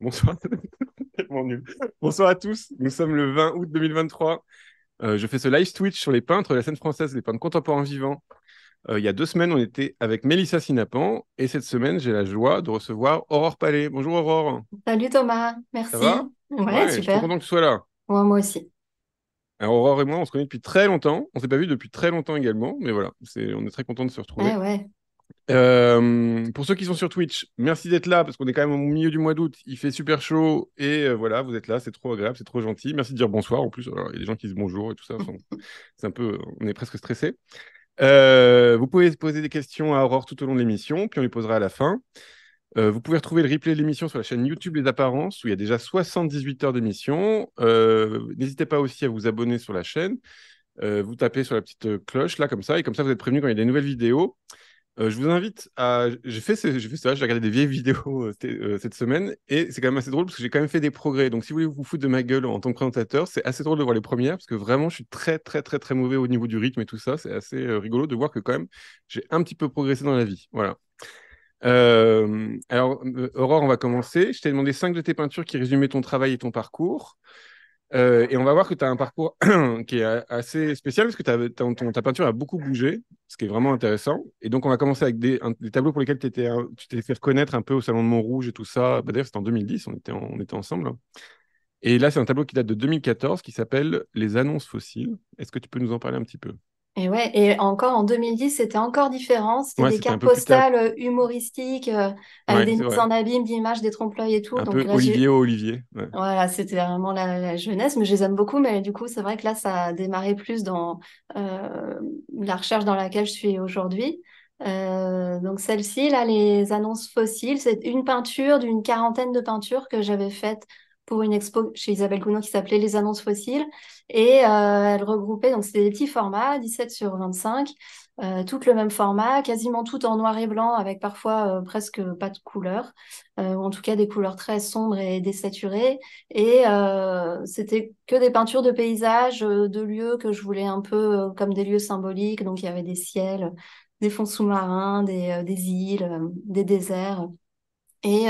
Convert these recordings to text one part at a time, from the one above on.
Bonsoir. Tellement nul. Bonsoir à tous. Nous sommes le 20 août 2023. Je fais ce live Twitch sur les peintres de la scène française, les peintres contemporains vivants. Il y a 2 semaines, on était avec Mélissa Sinapan et cette semaine, j'ai la joie de recevoir Aurore Palais. Bonjour Aurore. Salut Thomas, Ça va? merci. Ouais, Ouais, je suis trop super. content que tu sois là. Ouais, moi aussi. Alors Aurore et moi, on se connaît depuis très longtemps. On s'est pas vu depuis très longtemps également, mais voilà, on est très content de se retrouver. Ouais. Pour ceux qui sont sur Twitch, merci d'être là parce qu'on est quand même au milieu du mois d'août. Il fait super chaud et voilà, vous êtes là, c'est trop agréable, c'est trop gentil. Merci de dire bonsoir en plus. Alors, il y a des gens qui disent bonjour et tout ça. Enfin, c'est un peu, on est presque stressé. Vous pouvez poser des questions à Aurore tout au long de l'émission, puis on les posera à la fin. Vous pouvez retrouver le replay de l'émission sur la chaîne YouTube Les Apparences où il y a déjà 78 heures d'émission. N'hésitez pas aussi à vous abonner sur la chaîne. Vous tapez sur la petite cloche là comme ça et comme ça vous êtes prévenu quand il y a des nouvelles vidéos. Je vous invite à. J'ai fait ça, j'ai regardé des vieilles vidéos cette semaine et c'est quand même assez drôle parce que j'ai quand même fait des progrès. Donc, si vous voulez vous foutre de ma gueule en tant que présentateur, c'est assez drôle de voir les premières parce que vraiment, je suis très, très, très, très mauvais au niveau du rythme et tout ça. C'est assez rigolo de voir que quand même, j'ai un petit peu progressé dans la vie. Voilà. Aurore, on va commencer. Je t'ai demandé 5 de tes peintures qui résumaient ton travail et ton parcours. Et on va voir que tu as un parcours qui est assez spécial parce que ta peinture a beaucoup bougé, ce qui est vraiment intéressant. Et donc, on va commencer avec des tableaux pour lesquels tu t'es fait reconnaître un peu au Salon de Montrouge et tout ça. Bah, d'ailleurs, c'était en 2010, on était ensemble, hein. Et là, c'est un tableau qui date de 2014 qui s'appelle Les Annonces fossiles. Est-ce que tu peux nous en parler un petit peu? Et ouais, et encore en 2010, c'était encore différent. C'était Ouais, des c'était un cartes peu plus théâtre. postales humoristiques avec Ouais, des c'est mises vrai. en abîme d'images, des trompe-l'œil et tout. Un Donc peu là, Olivier au Olivier. Ouais. voilà, c'était vraiment la jeunesse, mais je les aime beaucoup. Mais du coup, c'est vrai que là, ça a démarré plus dans la recherche dans laquelle je suis aujourd'hui. Donc celle-ci, là, les annonces fossiles, c'est une peinture d'une quarantaine de peintures que j'avais faites pour une expo chez Isabelle Gounod qui s'appelait Les annonces fossiles. Et elle regroupait, donc c'était des petits formats, 17 sur 25, toutes le même format, quasiment tout en noir et blanc, avec parfois presque pas de couleur, ou en tout cas des couleurs très sombres et désaturées. Et c'était que des peintures de paysages, de lieux que je voulais un peu comme des lieux symboliques. Donc il y avait des ciels, des fonds sous-marins, des îles, des déserts. Et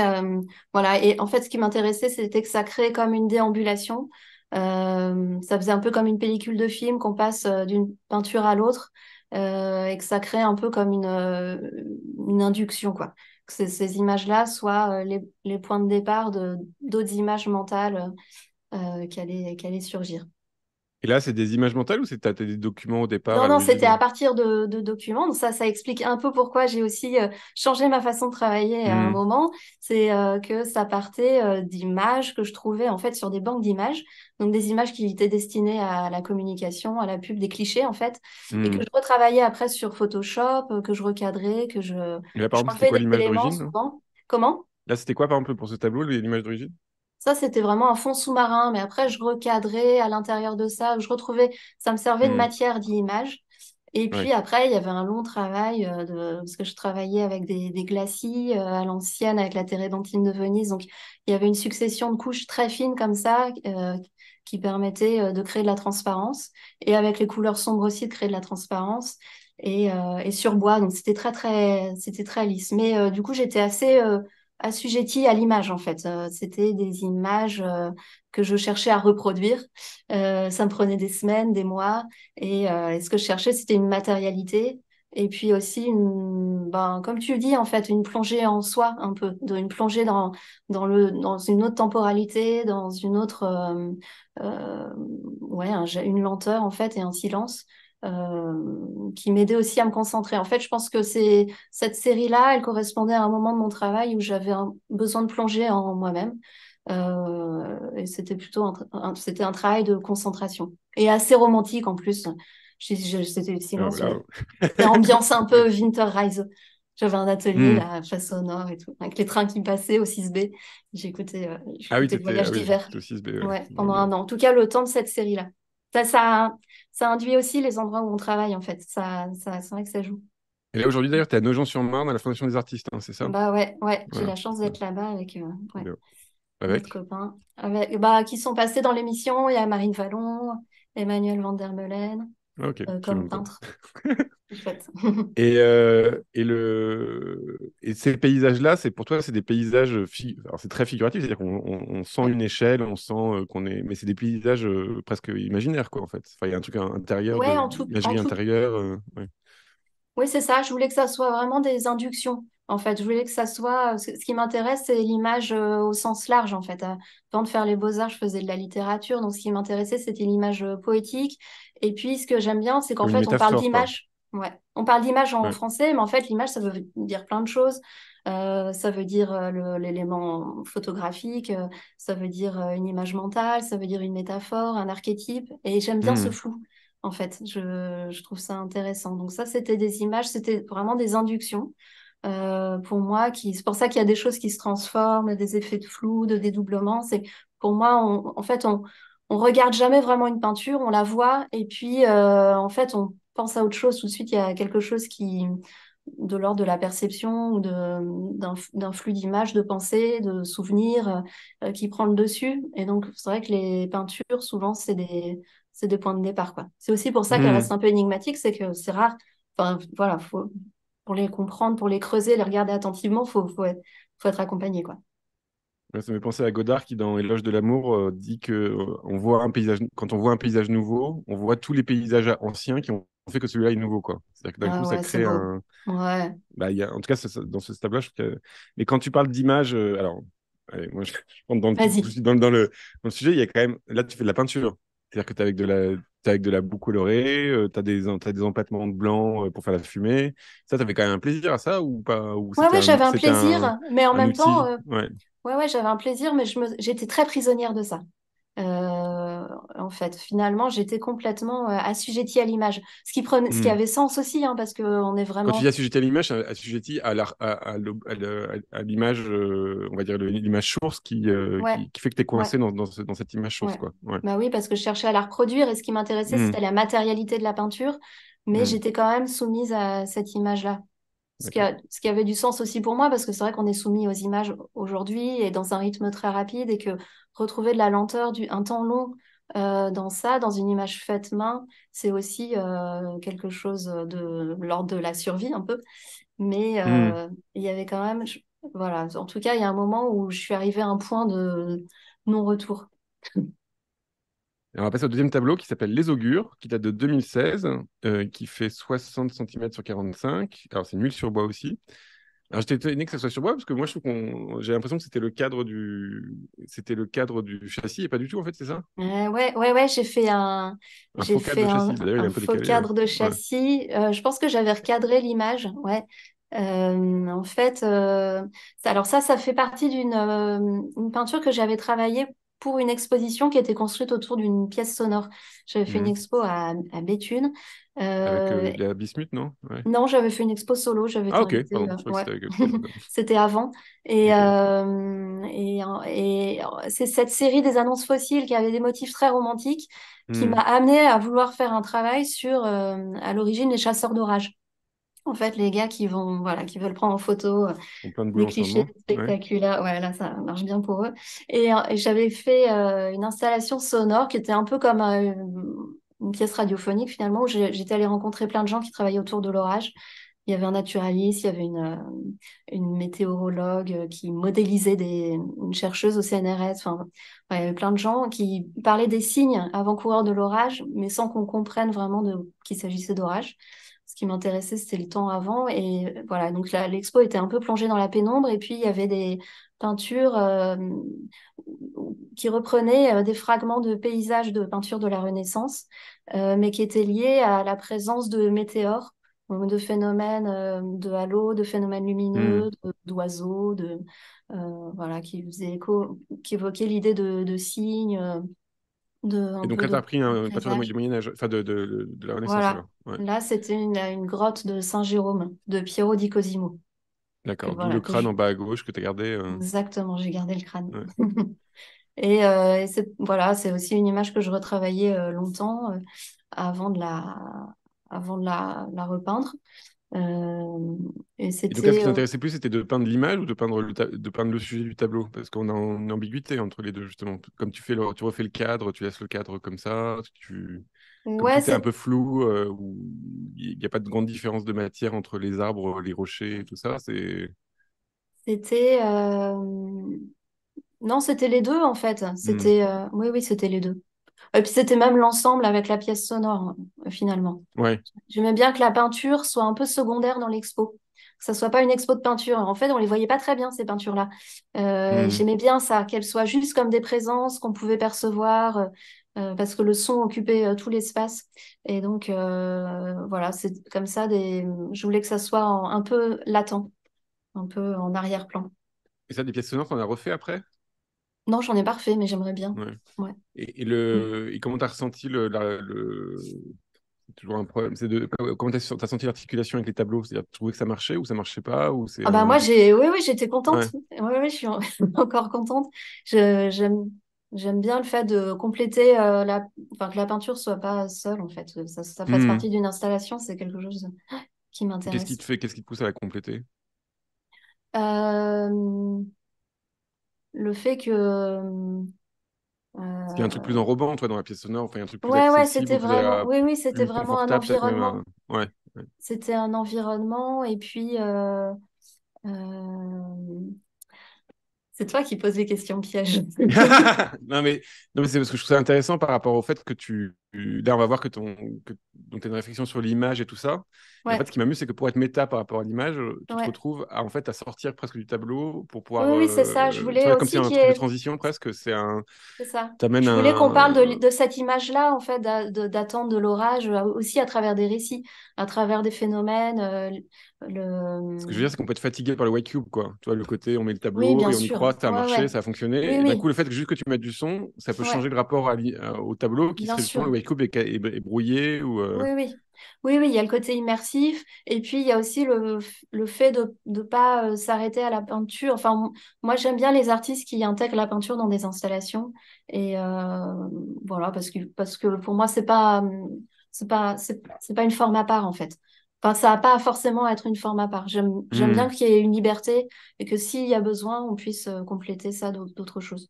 voilà. Et en fait, ce qui m'intéressait, c'était que ça créait comme une déambulation. Ça faisait un peu comme une pellicule de film qu'on passe d'une peinture à l'autre et que ça crée un peu comme une induction, quoi. Que ces images-là soient les points de départ de d'autres images mentales qui allaient surgir. Et là, c'est des images mentales ou t'as des documents au départ Non, à non, c'était à l'origine? partir de documents. Donc ça explique un peu pourquoi j'ai aussi changé ma façon de travailler à un Hmm. moment. C'est que ça partait d'images que je trouvais en fait sur des banques d'images. Donc des images qui étaient destinées à la communication, à la pub, des clichés en fait. Et que Hmm. je retravaillais après sur Photoshop, que je recadrais, que Et là, par je exemple, c'était enlevais quoi des l'image éléments d'origine, là? souvent. Comment? Là, c'était quoi, par exemple, pour ce tableau, l'image d'origine? Ça, c'était vraiment un fond sous-marin, mais après, je recadrais à l'intérieur de ça, je retrouvais, ça me servait de Hmm. matière d'image. Et puis Ouais. après, il y avait un long travail parce que je travaillais avec des glacis à l'ancienne, avec la térébenthine de Venise. Donc, il y avait une succession de couches très fines comme ça qui permettaient de créer de la transparence. Et avec les couleurs sombres aussi, de créer de la transparence. Et sur bois, donc c'était très lisse. Mais du coup, j'étais assez assujettie à l'image en fait. C'était des images que je cherchais à reproduire. Ça me prenait des semaines, des mois. Et ce que je cherchais, c'était une matérialité. Et puis aussi, ben, comme tu dis, en fait, une plongée en soi, un peu, une plongée dans une autre temporalité, dans une autre, ouais, une lenteur, en fait, et un silence qui m'aidait aussi à me concentrer. En fait, je pense que cette série-là, elle correspondait à un moment de mon travail où j'avais besoin de plonger en moi-même. Et c'était plutôt c'était un travail de concentration. Et assez romantique en plus. C'était Ah, silence, voilà. c'était ambiance un peu Winterreise. J'avais un atelier Hmm. là, face au nord et tout, avec les trains qui passaient au 6B. Ah oui, J'écoutais le voyage ah oui, d'hiver. t'étais au 6B, ouais. Ouais, Non, pendant mais... un an. En tout cas, le temps de cette série-là. Ça induit aussi les endroits où on travaille, en fait. C'est vrai que ça joue. Et là, aujourd'hui, d'ailleurs, t'es à Nogent-sur-Marne, à la Fondation des artistes, hein, c'est ça? Bah ouais, j'ai Voilà, la chance ouais, d'être là-bas avec trop ouais, bien. notre Avec? copain. Avec, bah, qui sont passés dans l'émission. Il y a Marine Vallon, Emmanuel Van der Meulen. Ah, ok, je sais comme même pas. peintre. C'est chouette. Et ces paysages-là, c'est pour toi, c'est des paysages, alors c'est très figuratif, c'est-à-dire qu'on sent Ouais. une échelle, on sent qu'on est, mais c'est des paysages presque imaginaires, quoi, en fait. Enfin, il y a un truc intérieur, Ouais, en imagerie tout, intérieure. Ouais. oui, c'est ça. Je voulais que ça soit vraiment des inductions. En fait, je voulais que ça soit. Ce qui m'intéresse, c'est l'image au sens large. En fait, avant de faire les beaux-arts, je faisais de la littérature. Donc, ce qui m'intéressait, c'était l'image poétique. Et puis, ce que j'aime bien, c'est qu'en Comme une fait, on parle métaphore, quoi. d'image. Ouais, on parle d'image en Ouais. français, mais en fait, l'image, ça veut dire plein de choses. Ça veut dire l'élément photographique, ça veut dire une image mentale, ça veut dire une métaphore, un archétype. Et j'aime bien ce Hmm. flou. En fait, je trouve ça intéressant. Donc ça, c'était des images, c'était vraiment des inductions pour moi. C'est pour ça qu'il y a des choses qui se transforment, des effets de flou, de dédoublement. C'est pour moi, en fait, on regarde jamais vraiment une peinture, on la voit et puis en fait, on pense à autre chose. Tout de suite, il y a quelque chose qui de l'ordre de la perception ou d'un flux d'images, de pensées, de souvenirs qui prend le dessus. Et donc, c'est vrai que les peintures, souvent, c'est des points de départ, quoi. C'est aussi pour ça qu'elles Hmm. restent un peu énigmatiques, c'est que c'est rare. Enfin, voilà, pour les comprendre, pour les creuser, les regarder attentivement, faut être accompagné, quoi. Ouais, ça me fait penser à Godard qui, dans Éloge de l'amour, dit que on voit un paysage, quand on voit un paysage nouveau, on voit tous les paysages anciens qui ont fait que celui-là est nouveau, quoi. C'est-à-dire que d'un coup, Ah ça ouais, c'est crée beau. un. Ouais. Bah, en tout cas, dans ce tableau, je trouve que. Mais quand tu parles d'image, alors, allez, moi, je rentre Vas-y. dans le sujet, il y a quand même. Là, tu fais de la peinture. C'est-à-dire que tu avec t'es avec de la boue colorée, t'as des empattements de blanc pour faire la fumée. Ça, t'avais quand même un plaisir à ça ou pas? Ou Ouais, ouais, j'avais un c'était plaisir, mais en un même temps, outil? Ouais. ouais, ouais, j'avais un plaisir, mais j'étais très prisonnière de ça. En fait, finalement, j'étais complètement assujettie à l'image, ce qui Hmm. avait sens aussi, hein, parce que on est Quand tu vraiment, dis assujetti à l'image, assujetti à l'image, on va dire l'image source ouais, qui fait que tu es ouais, coincé dans cette image source, ouais. quoi. Ouais. Bah oui, parce que je cherchais à la reproduire, et ce qui m'intéressait, Hmm, c'était la matérialité de la peinture, mais hmm, j'étais quand même soumise à cette image-là. d'accord. Ce qui avait du sens aussi pour moi, parce que c'est vrai qu'on est soumis aux images aujourd'hui et dans un rythme très rapide et que retrouver de la lenteur, un temps long dans ça, dans une image faite main, c'est aussi quelque chose de l'ordre de la survie un peu. Mais Hmm. il y avait quand même, voilà, en tout cas, il y a un moment où je suis arrivée à un point de non-retour. Et on va passer au deuxième tableau qui s'appelle Les Augures, qui date de 2016, qui fait 60 cm sur 45. Alors, c'est une huile sur bois aussi. Alors, j'étais étonné que ça soit sur bois parce que moi, je trouve j'ai l'impression que c'était le cadre du châssis et pas du tout, en fait, c'est ça? Ouais, ouais, ouais, Un faux cadre de châssis. Bah, d'ailleurs, il est un un peu faux décalé, là. cadre de Ouais. châssis. Je pense que j'avais recadré l'image. Ouais. En fait, alors ça fait partie une peinture que j'avais travaillée pour une exposition qui était construite autour d'une pièce sonore. J'avais fait une Hmm. expo à Béthune. Avec Euh, la bismuth, non? Ouais. non, j'avais fait une expo solo, j'avais Ah, été ok, invitée. pardon. Je crois que Ouais, c'était avec autre chose. c'était avant. Ok. Et c'est cette série des annonces fossiles qui avait des motifs très romantiques qui Hmm. m'a amené à vouloir faire un travail sur, à l'origine, les chasseurs d'orage. En fait, les gars qui vont, voilà, qui veulent prendre en photo Ont plein de des boulot clichés ensemble. Ouais. spectaculaires. Ouais, là, ça marche bien pour eux. Et j'avais fait une installation sonore qui était un peu comme une pièce radiophonique finalement, où j'étais allée rencontrer plein de gens qui travaillaient autour de l'orage. Il y avait un naturaliste, il y avait une météorologue qui modélisait une chercheuse au CNRS. Enfin, ouais, il y avait plein de gens qui parlaient des signes avant-coureurs de l'orage, mais sans qu'on comprenne vraiment qu'il s'agissait d'orage. Ce qui m'intéressait, c'était le temps avant. Et voilà, donc l'expo était un peu plongée dans la pénombre. Et puis, il y avait des peintures qui reprenaient des fragments de paysages de peintures de la Renaissance, mais qui étaient liés à la présence de météores, donc de phénomènes de halos, de phénomènes Hmm. lumineux, d'oiseaux, voilà, qui faisaient écho, qui évoquaient l'idée de signes, Et un donc peu là, tu de as pris un peinture présage. du Moyen-Âge, enfin de la Renaissance Voilà. alors. Ouais. Là, c'était une grotte de Saint-Jérôme, de Piero di Cosimo. Que D'accord. D'où voilà, le crâne en bas à gauche que tu as gardé. exactement, j'ai gardé le crâne. Ouais. Et voilà, c'est aussi une image que je retravaillais longtemps avant avant de la repeindre. Euh, et Et donc là, ce qui c'était, t'intéressait plus, c'était de peindre l'image ou de peindre de peindre le sujet du tableau? Parce qu'on a une ambiguïté entre les deux, justement. Comme tu refais le cadre, tu laisses le cadre comme ça. comme Ouais, tout est un peu flou, où il n'y a pas de grande différence de matière entre les arbres, les rochers et tout ça. C'est... c'était non, c'était les deux en fait. Hmm. C'était oui, oui, c'était les deux. Et puis c'était même l'ensemble avec la pièce sonore finalement. Ouais. J'aimais bien que la peinture soit un peu secondaire dans l'expo, que ça soit pas une expo de peinture. En fait, on les voyait pas très bien ces peintures-là. Hmm. J'aimais bien ça, qu'elles soient juste comme des présences qu'on pouvait percevoir, parce que le son occupait tout l'espace. Et donc voilà, c'est comme ça. Je voulais que ça soit un peu latent, un peu en arrière-plan. Et ça, des pièces sonores, t'en as refait après? Non, j'en ai pas refait, mais j'aimerais bien. Ouais. Ouais. Mm. Et comment t'as ressenti c'est toujours un problème. Comment t'as senti l'articulation avec les tableaux? C'est-à-dire, tu trouvais que ça marchait ou ça marchait pas ou c'est Ah bah un... moi oui oui j'étais contente. Ouais. Oui oui je suis encore contente. J'aime bien le fait de compléter enfin que la peinture soit pas seule en fait. Ça fasse Hmm. partie d'une installation, c'est quelque chose qui Et m'intéresse. qu'est-ce qui te pousse à la compléter? Euh, le fait que Parce qu'il y a un truc plus enrobant, toi, dans la pièce sonore. Enfin, il y a un truc plus ouais ouais accessible c'était ou plus, vraiment oui oui c'était plus vraiment un confortable, peut-être même. environnement. Ouais. Ouais. C'était un environnement et puis euh, c'est toi qui poses les questions pièges. Non, mais c'est parce que je trouve ça intéressant par rapport au fait que là, on va voir donc, tu as une réflexion sur l'image et tout ça. Et en fait, Ouais ce qui m'amuse, c'est que pour être méta par rapport à l'image, tu te ouais. retrouves en fait, à sortir presque du tableau pour Oui, pouvoir. oui, c'est ça. Je Tu voulais vois, comme si aussi un qu'il y truc de ait transition presque. C'est ça. T'amènes Je voulais qu'on parle un. de cette image-là, en fait, d'attente de l'orage, aussi à travers des récits, à travers des phénomènes. Ce que je veux dire, c'est qu'on peut être fatigué par le white cube, quoi. Tu vois, le côté, on met le Oui, tableau bien et on y sûr. croit, ça a Ouais, marché, ouais. ça a fonctionné. Oui, Et d'un coup, oui. le fait que juste que tu mettes du son, ça peut Ouais, changer le rapport au tableau qui bien serait justement le sûr. white cube est brouillé ou. Oui, oui. Oui, oui, il y a le côté immersif. Et puis, il y a aussi le fait de ne pas s'arrêter à la peinture. Enfin, moi, j'aime bien les artistes qui intègrent la peinture dans des installations. Et voilà, parce que pour moi, c'est pas une forme à part, en fait. Enfin, ça n'a pas forcément à être une forme à part. J'aime bien Hmm. qu'il y ait une liberté et que s'il y a besoin, on puisse compléter ça d'autres choses.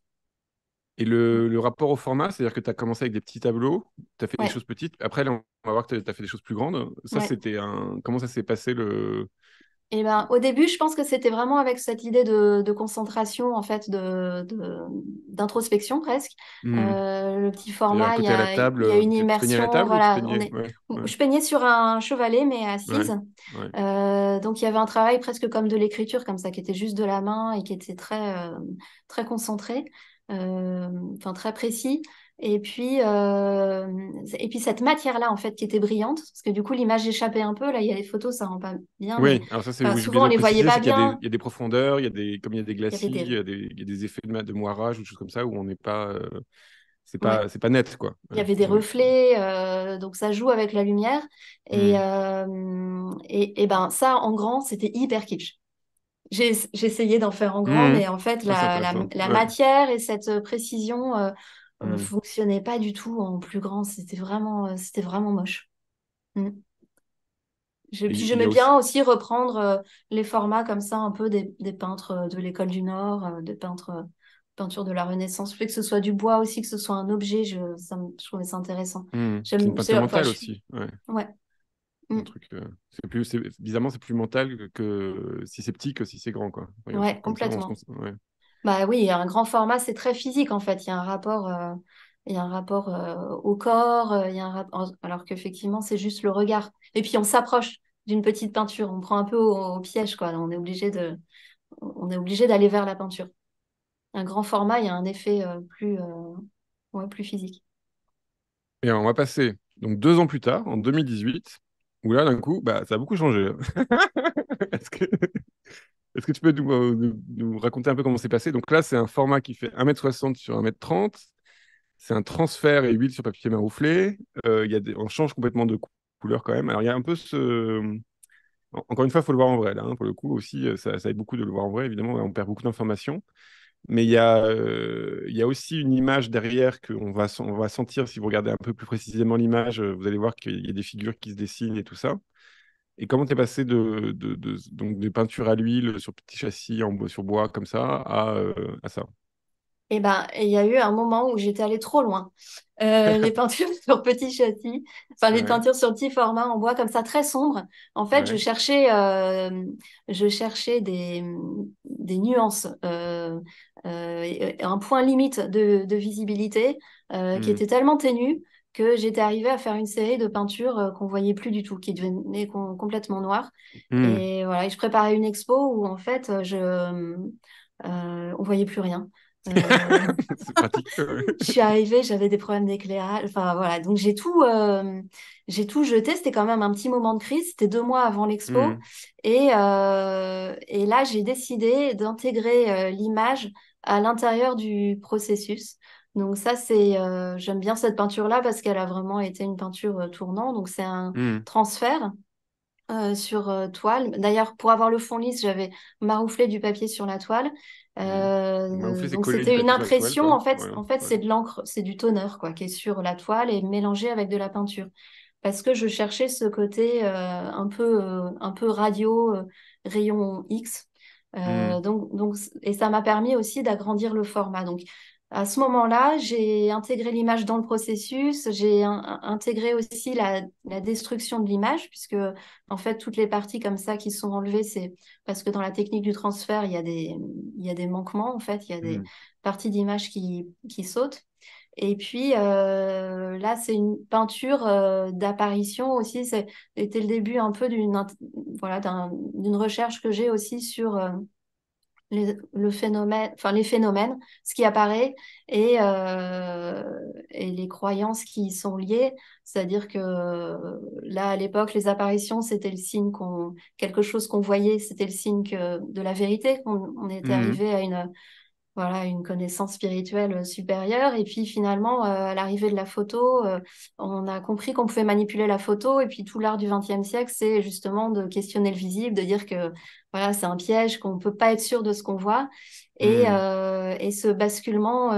Et le rapport au format, c'est-à-dire que tu as commencé avec des petits tableaux, tu as fait des Ouais, choses petites. Après, là, on va voir que tu as fait des choses plus grandes. Ça, ouais. c'était un. Comment ça s'est passé le. Et ben, au début, je pense que c'était vraiment avec cette idée de concentration, en fait, d'introspection presque. Hmm. Le petit C'est-à-dire un format, côté à la il y a table. une Tu peignais à la immersion. table ou tu Voilà, peignais. Ouais, ouais, je peignais sur un chevalet, mais assise. ouais, ouais. Donc, il y avait un travail presque comme de l'écriture, comme ça, qui était juste de la main et qui était très concentré, enfin très précis. Et puis cette matière-là, en fait, qui était brillante, parce que du coup, l'image échappait un peu. Là, il y a les photos, ça rend pas bien, mais Oui, alors ça, c'est enfin, oui, j'ai souvent, on besoin de les voyait préciser, pas c'est qu'il y a bien. il y a des profondeurs, comme il y a des Il y avait glacis, des... il y a des effets de moirage ou des choses comme ça où on n'est pas, Ouais. c'est pas net, quoi. Il y Ouais, avait des reflets, donc ça joue avec la lumière. Hmm. Et ben, ça, en grand, c'était hyper kitsch. J'ai essayé d'en faire en grand, Hmm. mais en fait, Ah, c'est intéressant. la Ouais. matière et cette précision Hmm. fonctionnaient pas du tout en plus grand. C'était vraiment moche. Mm. Et Puis il y j'aimais a aussi. bien aussi reprendre les formats comme ça, un peu des peintres de l'école du Nord, des peintures de la Renaissance. Le fait que ce soit du bois aussi, que ce soit un objet, je trouvais ça intéressant. C'est une peinture Enfin, mentale aussi. Ouais. ouais. Un Mm. truc, bizarrement, c'est plus mental que si c'est petit que si c'est grand, quoi. Enfin, il y a un Ouais, truc comme ça, complètement. ouais. Bah oui, un grand format, c'est très physique en fait. Il y a un rapport au corps, il y a alors qu'effectivement, c'est juste le regard. Et puis on s'approche d'une petite peinture, on prend un peu au piège, quoi. On est obligé d'aller vers la peinture. Un grand format, il y a un effet ouais, plus physique. Et on va passer donc 2 ans plus tard, en 2018, où là, d'un coup, bah, ça a beaucoup changé. Est-ce que, est-ce que tu peux nous raconter un peu comment c'est passé? Donc là, c'est un format qui fait 1,60 m sur 1,30 m. C'est un transfert et huile sur papier marouflé. On change complètement de couleur quand même. Alors, il y a un peu ce. Encore une fois, il faut le voir en vrai, là, hein. Pour le coup aussi, ça aide beaucoup de le voir en vrai, évidemment. On perd beaucoup d'informations. Mais il y a aussi une image derrière on va sentir, si vous regardez un peu plus précisément l'image, vous allez voir qu'il y a des figures qui se dessinent et tout ça. Et comment tu es passé donc, de peinture à l'huile sur petit châssis sur bois comme ça à ça? Et ben, il y a eu un moment où j'étais allée trop loin. Les peintures sur petit châssis, enfin les Ouais, peintures sur petit format en bois comme ça très sombre. En fait, ouais. je cherchais des nuances, et un point limite de visibilité qui Hmm, était tellement ténu que j'étais arrivée à faire une série de peintures qu'on voyait plus du tout, qui devenaient complètement noires. hmm. Et voilà, et je préparais une expo où en fait, on voyait plus rien. Euh, C'est pratique. Ouais. je suis arrivée, j'avais des problèmes d'éclairage. Enfin voilà, donc j'ai tout jeté. C'était quand même un petit moment de crise. C'était 2 mois avant l'expo, Hmm, et là j'ai décidé d'intégrer l'image à l'intérieur du processus. Donc ça j'aime bien cette peinture-là parce qu'elle a vraiment été une peinture tournant. Donc c'est un hmm, transfert sur toile. D'ailleurs, pour avoir le fond lisse, j'avais marouflé du papier sur la toile. hmm. Maoufler, c'est Donc coller du c'était une papier sur la toile, impression. quoi. En fait, Voilà. Ouais. c'est de l'encre, c'est du toner quoi, qui est sur la toile et mélangé avec de la peinture. Parce que je cherchais ce côté un peu radio, rayon X. Hmm, Et ça m'a permis aussi d'agrandir le format. Donc, à ce moment-là, j'ai intégré l'image dans le processus. J'ai intégré aussi la destruction de l'image, puisque en fait, toutes les parties comme ça qui sont enlevées, c'est parce que dans la technique du transfert, il y a des manquements, en fait, il y a des hmm, parties d'image qui sautent. Et puis là, c'est une peinture d'apparition aussi. C'était le début un peu voilà, d'une recherche que j'ai aussi sur le phénomène, enfin les phénomènes, ce qui apparaît et les croyances qui y sont liées. C'est-à-dire que là, à l'époque, les apparitions, c'était le signe quelque chose qu'on voyait, c'était le signe de la vérité, qu'on on était hmm. arrivé à voilà, une connaissance spirituelle supérieure. Et puis finalement, à l'arrivée de la photo, on a compris qu'on pouvait manipuler la photo. Et puis tout l'art du XXe siècle, c'est justement de questionner le visible, de dire que voilà, c'est un piège, qu'on ne peut pas être sûr de ce qu'on voit. Hmm. Et ce basculement,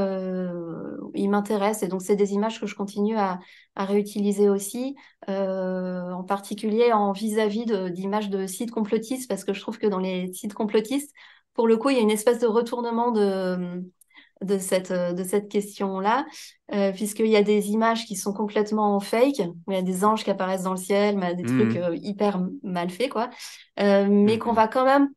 il m'intéresse. Et donc, c'est des images que je continue à réutiliser aussi, en particulier en vis-à-vis d'images de sites complotistes, parce que je trouve que dans les sites complotistes, pour le coup, il y a une espèce de retournement de cette question-là, puisqu'il y a des images qui sont complètement fake, où il y a des anges qui apparaissent dans le ciel, mais des trucs Hmm, hyper mal faits, quoi, hmm, mais qu'on hmm. va quand même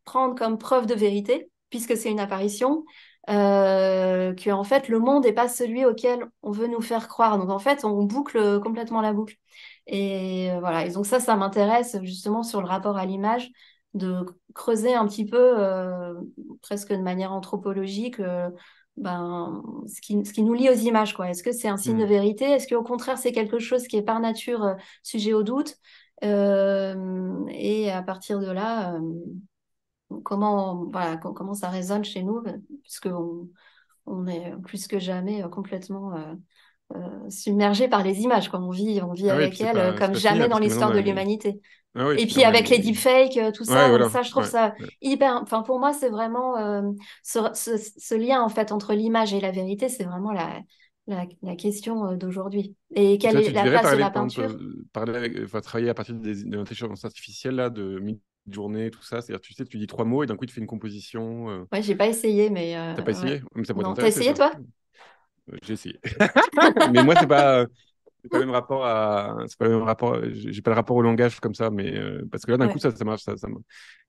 prendre comme preuve de vérité, puisque c'est une apparition, que en fait le monde n'est pas celui auquel on veut nous faire croire. Donc en fait, on boucle complètement la boucle. Et voilà. Et donc ça m'intéresse justement sur le rapport à l'image, de creuser un petit peu, presque de manière anthropologique, ben, ce qui nous lie aux images, quoi. Est-ce que c'est un signe de Hmm. vérité? Est-ce qu'au contraire, c'est quelque chose qui est par nature sujet au doute? Et à partir de là, voilà, comment ça résonne chez nous, puisque on est plus que jamais complètement submergé par les images, quoi. On vit Ah oui, et puis avec elles c'est comme pas fini, jamais hein, dans parce que maintenant, l'histoire de l'humanité. ah oui, Et puis puis on a avec les deepfakes, tout Ouais, ça, donc voilà. ça, je trouve Ouais. ça Ouais. hyper. Enfin, pour moi, c'est vraiment ce lien en fait entre l'image et la vérité, c'est vraiment la question d'aujourd'hui. Et Et quelle toi, est tu te la verrais place de parler, la par exemple, peinture? parler avec, enfin, travailler à partir de l'intelligence artificielle, là, de mid-journée, tout ça. C'est-à-dire, tu sais, tu dis trois mots et d'un coup, tu fais une composition. Ouais, j'ai pas essayé, mais T'as pas ouais. essayé? Mais ça pourrait Non, t'as t'intéresser, essayé ça. toi? J'ai essayé. Mais moi, c'est pas le même rapport à, c'est pas le même rapport. J'ai pas le rapport au langage comme ça, mais parce que là, d'un coup, Ouais, ça marche, ça marche.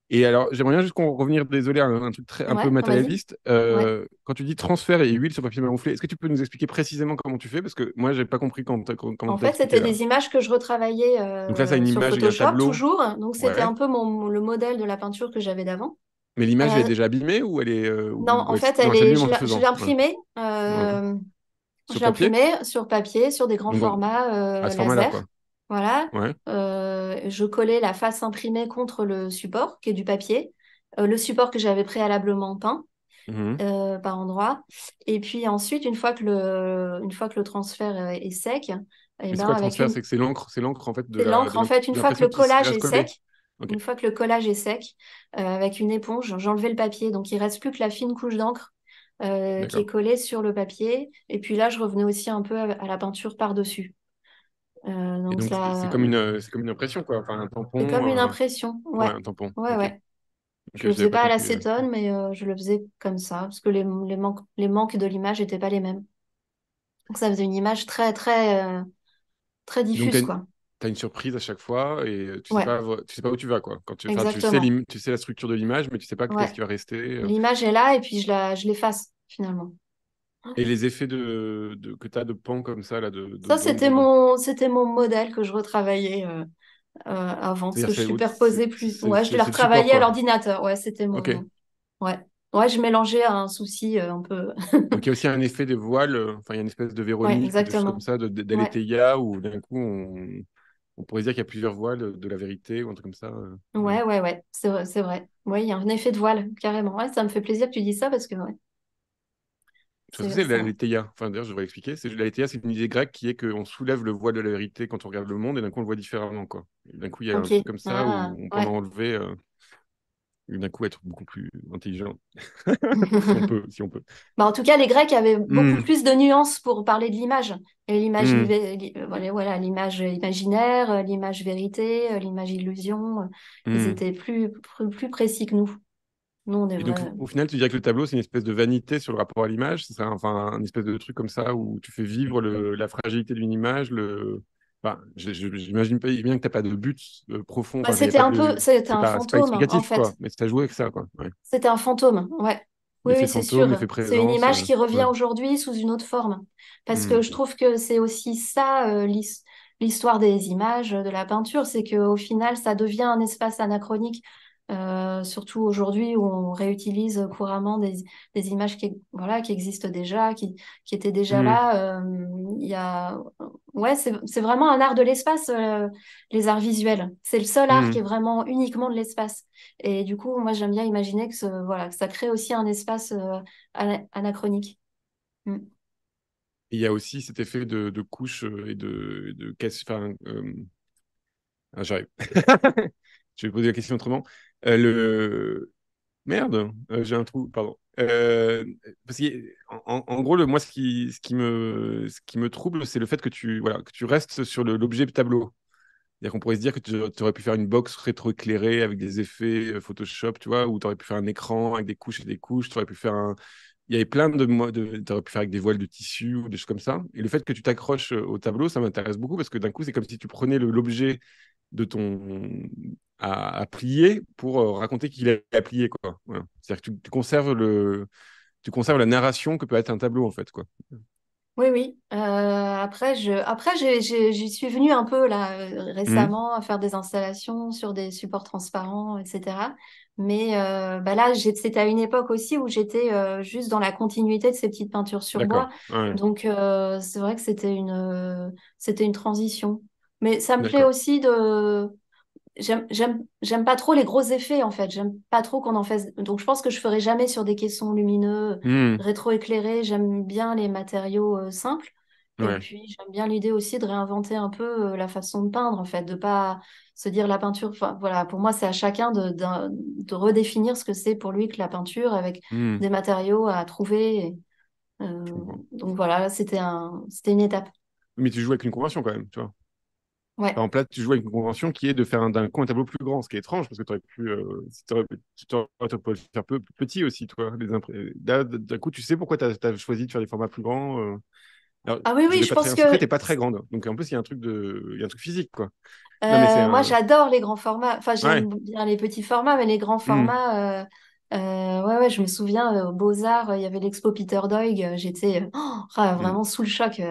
Et alors, j'aimerais bien juste qu'on revenir, désolé, à un truc un peu ouais, vas-y. matérialiste. Ouais. Quand tu dis transfert et huile sur papier marouflé, est-ce que tu peux nous expliquer précisément comment tu fais? Parce que moi, j'ai pas compris comment En tu as fait, expliqué c'était là. des images que je retravaillais Donc là, ça a une sur image avec un Photoshop tableau. toujours. Donc, c'était Ouais. un peu le modèle de la peinture que j'avais d'avant. Mais l'image, elle est Euh, déjà abîmée ou elle est. non, en fait, Non, elle s'abîme en le je faisant. l'ai Ouais. imprimée. Ouais. Je Sur l'ai papier? imprimée sur papier, sur des grands Donc, à formats ce format-là, quoi. laser. Voilà. Ouais. Je collais la face imprimée contre le support, qui est du papier. Le support que j'avais préalablement peint Mhm. par endroits. Et puis ensuite, une fois que le transfert est sec, et Mais c'est ben quoi le avec transfert? une, C'est que c'est l'encre, en fait, c'est l'encre, en fait, une de fois que l'impression le qui collage reste est collée. sec, Ok. une fois que le collage est sec, avec une éponge, j'enlevais le papier. Donc, il reste plus que la fine couche d'encre qui est D'accord. collée sur le papier. Et puis là, je revenais aussi un peu à la peinture par-dessus. Et Donc, donc, ça, c'est comme une impression, quoi. Enfin, un c'est comme tampon. une impression. Ouais, Ouais, un tampon. ouais, Ok. ouais. Ok, Je le j'avais faisais pas pas à compris. l'acétone, mais je le faisais comme ça, parce que les manques de l'image n'étaient pas les mêmes. Donc ça faisait une image très Donc, diffuse, quoi. t'as une surprise à chaque fois et Ouais, tu sais pas où tu vas, quoi. Enfin, exactement. tu sais la structure de l'image, mais tu sais pas qu'est-ce Ouais. qui va rester. L'image est là et puis je l'efface, finalement. Et les effets que tu as de pan comme ça, là, Ça, d'ombre. c'était mon modèle que je retravaillais avant, parce que C'est-à-dire, je superposais plus. Ouais, je l'ai c'est le support, retravaillé à quoi. l'ordinateur. Ouais, c'était Ok. mon. Ouais. Ouais, je mélangeais à un souci un peu. Donc, il y a aussi un effet de voile, enfin, il y a une espèce de Ouais, Véronique ou de choses comme exactement. ça, Ouais. d'Aletheia, où d'un coup, on pourrait dire qu'il y a plusieurs voiles de la vérité ou un truc comme ça. Ouais. Ouais. C'est vrai, c'est vrai. Ouais, il y a un effet de voile, carrément. Ouais, ça me fait plaisir que tu dis ça parce que ouais, Parce que c'est c'est ça. l'Aletheia. Enfin, d'ailleurs, je devrais expliquer. L'Aletheia, c'est une idée grecque qui est qu'on soulève le voile de la vérité quand on regarde le monde et d'un coup, on le voit différemment, quoi. Et d'un coup, il y a un Ok. truc comme ça où Ah, on peut en ouais. enlever et d'un coup être beaucoup plus intelligent. Si on peut, si on peut. Bah, en tout cas, les Grecs avaient beaucoup Hmm, plus de nuances pour parler de l'image. Et l'image, hmm. voilà, l'image imaginaire, l'image vérité, l'image illusion. Ils Hmm. étaient plus précis que nous. Nous, on est Et donc, vrai. au final, tu dirais que le tableau, c'est une espèce de vanité sur le rapport à l'image. C'est ça, enfin, un espèce de truc comme ça où tu fais vivre la fragilité d'une image. Enfin, j'imagine pas bien que t'as pas de but profond. Bah, Enfin, il y a pas de, c'était un c'est pas fantôme, en explicatif, quoi. fait. Mais ça joué avec ça, quoi. Ouais. C'était un fantôme, ouais. Oui, L'effet c'est fantôme, sûr. l'effet C'est une présence. image qui revient Ouais. aujourd'hui sous une autre forme. Parce que je Hmm. trouve que c'est aussi ça, l'histoire des images, de la peinture, c'est qu'au final, ça devient un espace anachronique. Surtout aujourd'hui où on réutilise couramment des images voilà, qui existent déjà, qui étaient déjà Hmm. là. Il y a... Ouais, c'est vraiment un art de l'espace, les arts visuels. C'est le seul art qui est Hmm. vraiment uniquement de l'espace. Et du coup, moi, j'aime bien imaginer voilà, que ça crée aussi un espace anachronique. Mm. Il y a aussi cet effet de couche et caisse. Enfin, j'arrive. Je vais poser la question autrement. Le Merde, j'ai un trou, pardon. Parce que, en gros, moi, ce qui me trouble, c'est le fait que voilà, que tu restes sur l'objet tableau. C'est-à-dire qu'on pourrait se dire que tu aurais pu faire une box rétroéclairée avec des effets Photoshop, tu vois, ou tu aurais pu faire un écran avec des couches et des couches, tu aurais pu faire un. Il y avait plein tu aurais pu faire avec des voiles de tissu ou des choses comme ça. Et le fait que tu t'accroches au tableau, ça m'intéresse beaucoup parce que d'un coup, c'est comme si tu prenais l'objet de ton à plier pour raconter qu'il est à plier, quoi. Voilà. C'est-à-dire que tu conserves tu conserves la narration que peut être un tableau, en fait, quoi. Oui, oui. Après, j'y suis venue un peu là Mhm. récemment à faire des installations sur des supports transparents, etc. Mais bah là, c'était à une époque aussi où j'étais juste dans la continuité de ces petites peintures sur bois. D'accord. Ouais. Donc c'est vrai que c'était une transition. Mais ça me plaît D'accord. aussi j'aime pas trop les gros effets en fait. J'aime pas trop qu'on en fasse. Donc je pense que je ferai jamais sur des caissons lumineux, Mhm. rétroéclairés. J'aime bien les matériaux simples. Et Ouais. puis j'aime bien l'idée aussi de réinventer un peu la façon de peindre en fait, de pas se dire la peinture. Enfin voilà, pour moi c'est à chacun de redéfinir ce que c'est pour lui que la peinture avec Mhm. des matériaux à trouver. Je comprends. Donc voilà, c'était une étape. Mais tu joues avec une convention quand même, tu vois. Ouais. Par exemple, là, tu joues avec une convention qui est de faire d'un coup un tableau plus grand, ce qui est étrange parce que tu aurais pu, t'aurais pu le faire plus petit aussi, toi. Là, d'un coup, tu sais pourquoi tu as choisi de faire des formats plus grands. Alors, Ah oui je oui, vais je pas trahir pense un secret, t'es que pas très grande. Donc en plus, il y a un truc physique, quoi. Non, mais c'est Moi, un. j'adore les grands formats. Enfin, Ouais. j'aime bien les petits formats, mais les grands Hmm. formats, ouais, je me souviens, aux Beaux-Arts, il y avait l'expo Peter Doig. J'étais Hmm. vraiment sous le choc.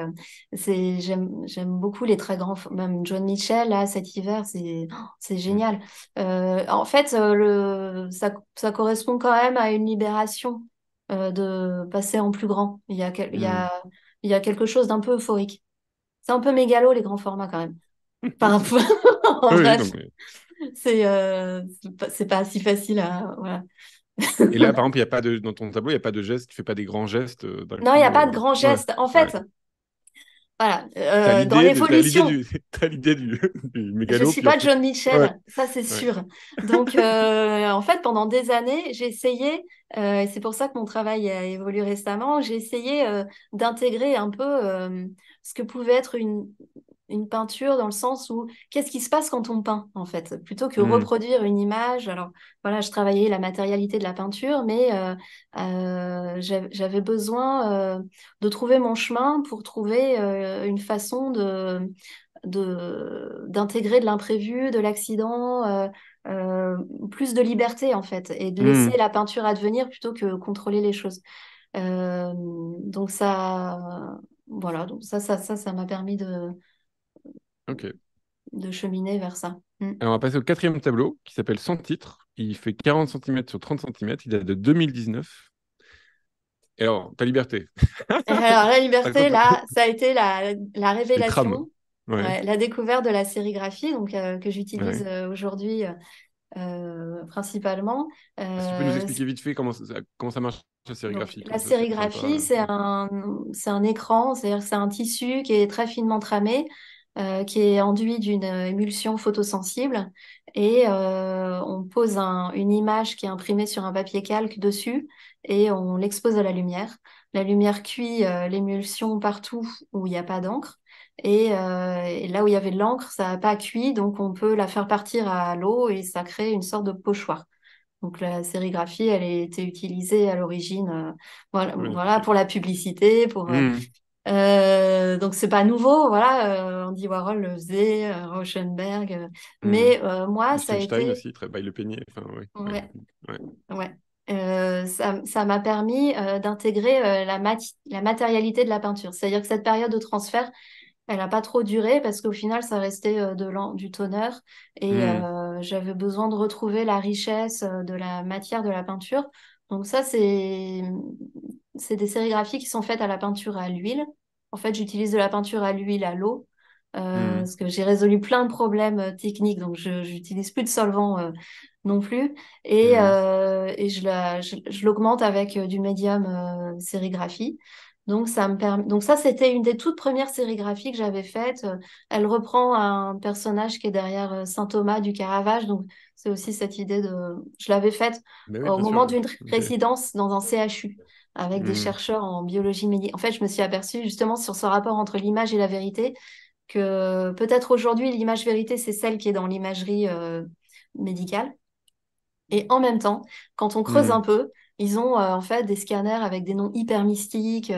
J'aime beaucoup les très grands, même John Mitchell, là, cet hiver, c'est Hmm. génial. En fait, ça correspond quand même à une libération de passer en plus grand. Hmm. Il y a quelque chose d'un peu euphorique. C'est un peu mégalo, les grands formats, quand même. Enfin, en Oui, non, bref, mais. c'est pas si facile à. Voilà. Et là, par exemple, il y a pas dans ton tableau, il n'y a pas de gestes, tu fais pas des grands gestes d'un Non, il n'y a coup. pas de grand Ouais. geste. En Ouais. fait, voilà, T'as l'évolution, t'as l'idée du je mégalo, suis puis pas ensuite. John Ouais. Mitchell, ça c'est Ouais. sûr. Donc, en fait, pendant des années, j'ai essayé, et c'est pour ça que mon travail a évolué récemment, j'ai essayé d'intégrer un peu ce que pouvait être une peinture dans le sens où qu'est-ce qui se passe quand on peint, en fait, plutôt que Hmm. reproduire une image. Alors, voilà, je travaillais la matérialité de la peinture, mais j'avais besoin de trouver mon chemin pour trouver une façon d'intégrer de l'imprévu, de l'accident, euh, plus de liberté, en fait, et de laisser Hmm. la peinture advenir plutôt que contrôler les choses. Donc voilà, donc ça m'a permis Ok. de cheminer vers ça. Mm. Alors, on va passer au quatrième tableau qui s'appelle Sans titre. Il fait 40 centimètres sur 30 centimètres. Il date de 2019. Et alors, ta liberté. Et alors, la Par liberté, contre, là, ça a été la les trams. révélation, Ouais. ouais, la découverte de la sérigraphie, donc, que j'utilise Ouais. aujourd'hui principalement. Si tu peux nous Euh, expliquer vite fait comment ça marche la donc, sérigraphie, la comme ça c'est plus sérigraphie, sympa. c'est un écran, c'est-à-dire que c'est un tissu qui est très finement tramé, qui est enduit d'une émulsion photosensible, et on pose une image qui est imprimée sur un papier calque dessus, et on l'expose à la lumière. La lumière cuit l'émulsion partout où il n'y a pas d'encre. Et là où il y avait de l'encre, ça n'a pas cuit, donc on peut la faire partir à l'eau et ça crée une sorte de pochoir. Donc la sérigraphie, elle a été utilisée à l'origine, voilà, Ouais, voilà, pour la publicité, Hmm. donc c'est pas nouveau, voilà, Andy Warhol le faisait, Rauschenberg, Hmm. mais moi ça a Liechtenstein été, aussi, très by le peignet. Enfin, ouais, ouais, ouais, ouais. ouais. Ça m'a permis d'intégrer la matérialité de la peinture. C'est-à-dire que cette période de transfert, elle n'a pas trop duré parce qu'au final, ça restait du toner et Hmm. j'avais besoin de retrouver la richesse de la matière de la peinture. Donc ça, c'est des sérigraphies qui sont faites à la peinture à l'huile. En fait, j'utilise de la peinture à l'huile à l'eau Hmm. parce que j'ai résolu plein de problèmes techniques, donc je j'utilise plus de solvant non plus Hmm. et je l'augmente avec du médium sérigraphie. Donc, ça me permet... Donc ça, c'était une des toutes premières sérigraphies que j'avais faites. Elle reprend un personnage qui est derrière Saint Thomas du Caravage. Donc, c'est aussi cette idée de... Je l'avais faite Ben oui, au bien sûr. moment d'une Ok. résidence dans un CHU avec des Hmm. chercheurs en biologie médicale. En fait, je me suis aperçue justement sur ce rapport entre l'image et la vérité que peut-être aujourd'hui, l'image vérité, c'est celle qui est dans l'imagerie médicale. Et en même temps, quand on creuse un Hmm. peu, ils ont en fait des scanners avec des noms hyper mystiques.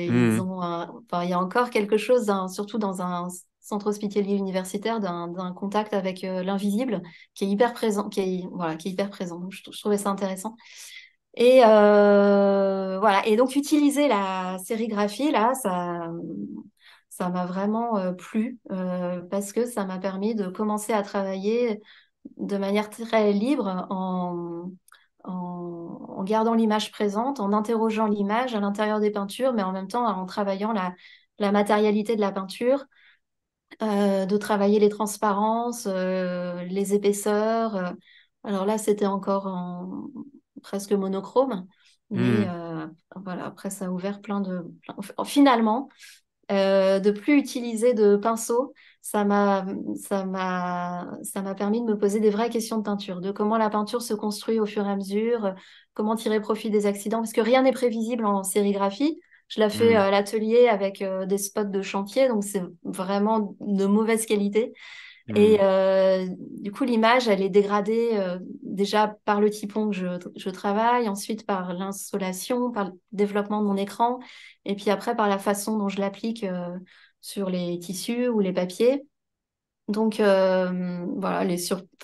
Hmm. Enfin, il y a encore quelque chose, surtout dans un centre hospitalier universitaire, d'un contact avec l'invisible qui est hyper présent, voilà, qui est hyper présent. Donc, je trouvais ça intéressant. Et voilà. Et donc utiliser la sérigraphie là, ça m'a vraiment plu parce que ça m'a permis de commencer à travailler de manière très libre en gardant l'image présente, en interrogeant l'image à l'intérieur des peintures, mais en même temps en travaillant la matérialité de la peinture, de travailler les transparences, les épaisseurs. Alors là, c'était encore presque monochrome, mais Hmm. voilà, après, ça a ouvert Finalement, de plus utiliser de pinceau, ça m'a permis de me poser des vraies questions de peinture, de comment la peinture se construit au fur et à mesure, comment tirer profit des accidents, parce que rien n'est prévisible en sérigraphie. Je la fais Hmm. à l'atelier avec des spots de chantier, donc c'est vraiment de mauvaise qualité. Et Hmm. du coup, l'image, elle est dégradée déjà par le typon que je travaille, ensuite par l'insolation, par le développement de mon écran, et puis après par la façon dont je l'applique sur les tissus ou les papiers. Donc voilà,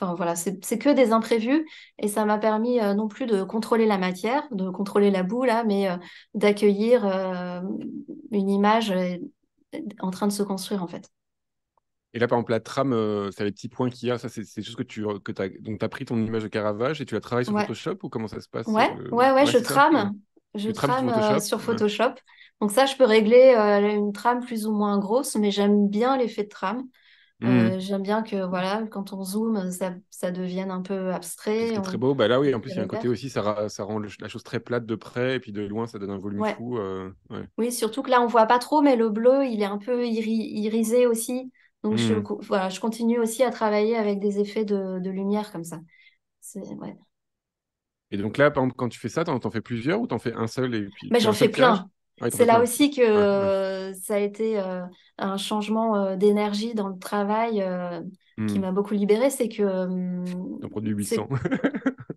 enfin, voilà, c'est que des imprévus, et ça m'a permis non plus de contrôler la matière, de contrôler la boue là, mais d'accueillir une image en train de se construire en fait. Et là, par exemple, la trame, c'est les petits points qu'il y a. Ça, c'est juste que t'as, donc, t'as pris ton image de Caravage et tu la travailles sur Ouais. Photoshop ou comment ça se passe Ouais, ouais, ouais, Ouais, je c'est ça. Ouais. trame. Je Tu trames sur trame Photoshop. sur Ouais. Photoshop. Donc ça, je peux régler une trame plus ou moins grosse, mais j'aime bien l'effet de trame. Hmm. J'aime bien que voilà, quand on zoome, ça devienne un peu Puis ce abstrait, qui est très beau, bah là, oui, en plus, les il y a un côté repères. aussi, ça rend la chose très plate de près et puis de loin, ça donne un volume Ouais, fou. Ouais. oui, surtout que là, on voit pas trop, mais le bleu, il est un peu irisé aussi. Donc Hmm. voilà, je continue aussi à travailler avec des effets de lumière comme ça. Ouais. Et donc là, par exemple, quand tu fais ça, t'en fais plusieurs ou t'en fais un seul et puis Mais tu fais j'en un fais seul tirage? plein. Ah oui, t'en C'est fais là plein. aussi que Ouais, ouais. ça a été un changement d'énergie dans le travail qui Hmm. m'a beaucoup libérée. T'en produis 800.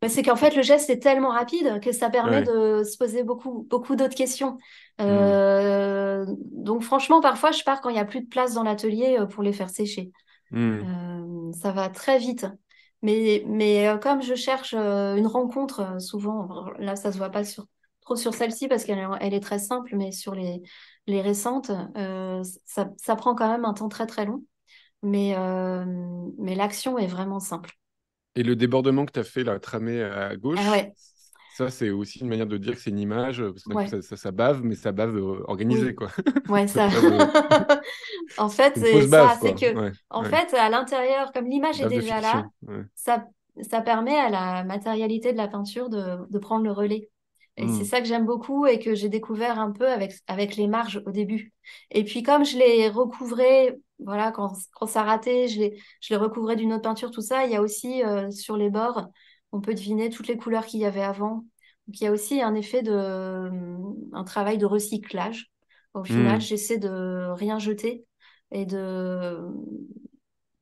C'est qu'en fait, le geste est tellement rapide que ça permet Ouais. de se poser beaucoup, beaucoup d'autres questions. Hmm. Donc franchement, parfois, je pars quand il n'y a plus de place dans l'atelier pour les faire sécher. Hmm. Ça va très vite. Mais comme je cherche une rencontre, souvent, là, ça se voit pas trop sur celle-ci parce elle est très simple, mais sur les récentes, ça prend quand même un temps très très long. Mais l'action est vraiment simple. Et le débordement que tu as fait, là, tramé à Ah gauche, ouais, ça, c'est aussi une manière de dire que c'est une image, parce que d'un coup, ouais, ça bave, mais ça bave organisé, oui, quoi. ouais, Ça ça. bave, En fait, c'est une c'est fausse ça, bave, c'est quoi. que, Ouais, en ouais. fait, à l'intérieur, comme l'image est Bave de déjà là, fiction. Ouais. ça, ça permet à la matérialité de la peinture de prendre le relais. Et c'est Hmm. ça que j'aime beaucoup et que j'ai découvert un peu avec les marges au début. Et puis, comme je l'ai recouvré, voilà, quand ça ratait, je l'ai recouvré d'une autre peinture, tout ça, il y a aussi sur les bords, on peut deviner toutes les couleurs qu'il y avait avant. Donc, il y a aussi un effet un travail de recyclage. Au final, Hmm. j'essaie de rien jeter et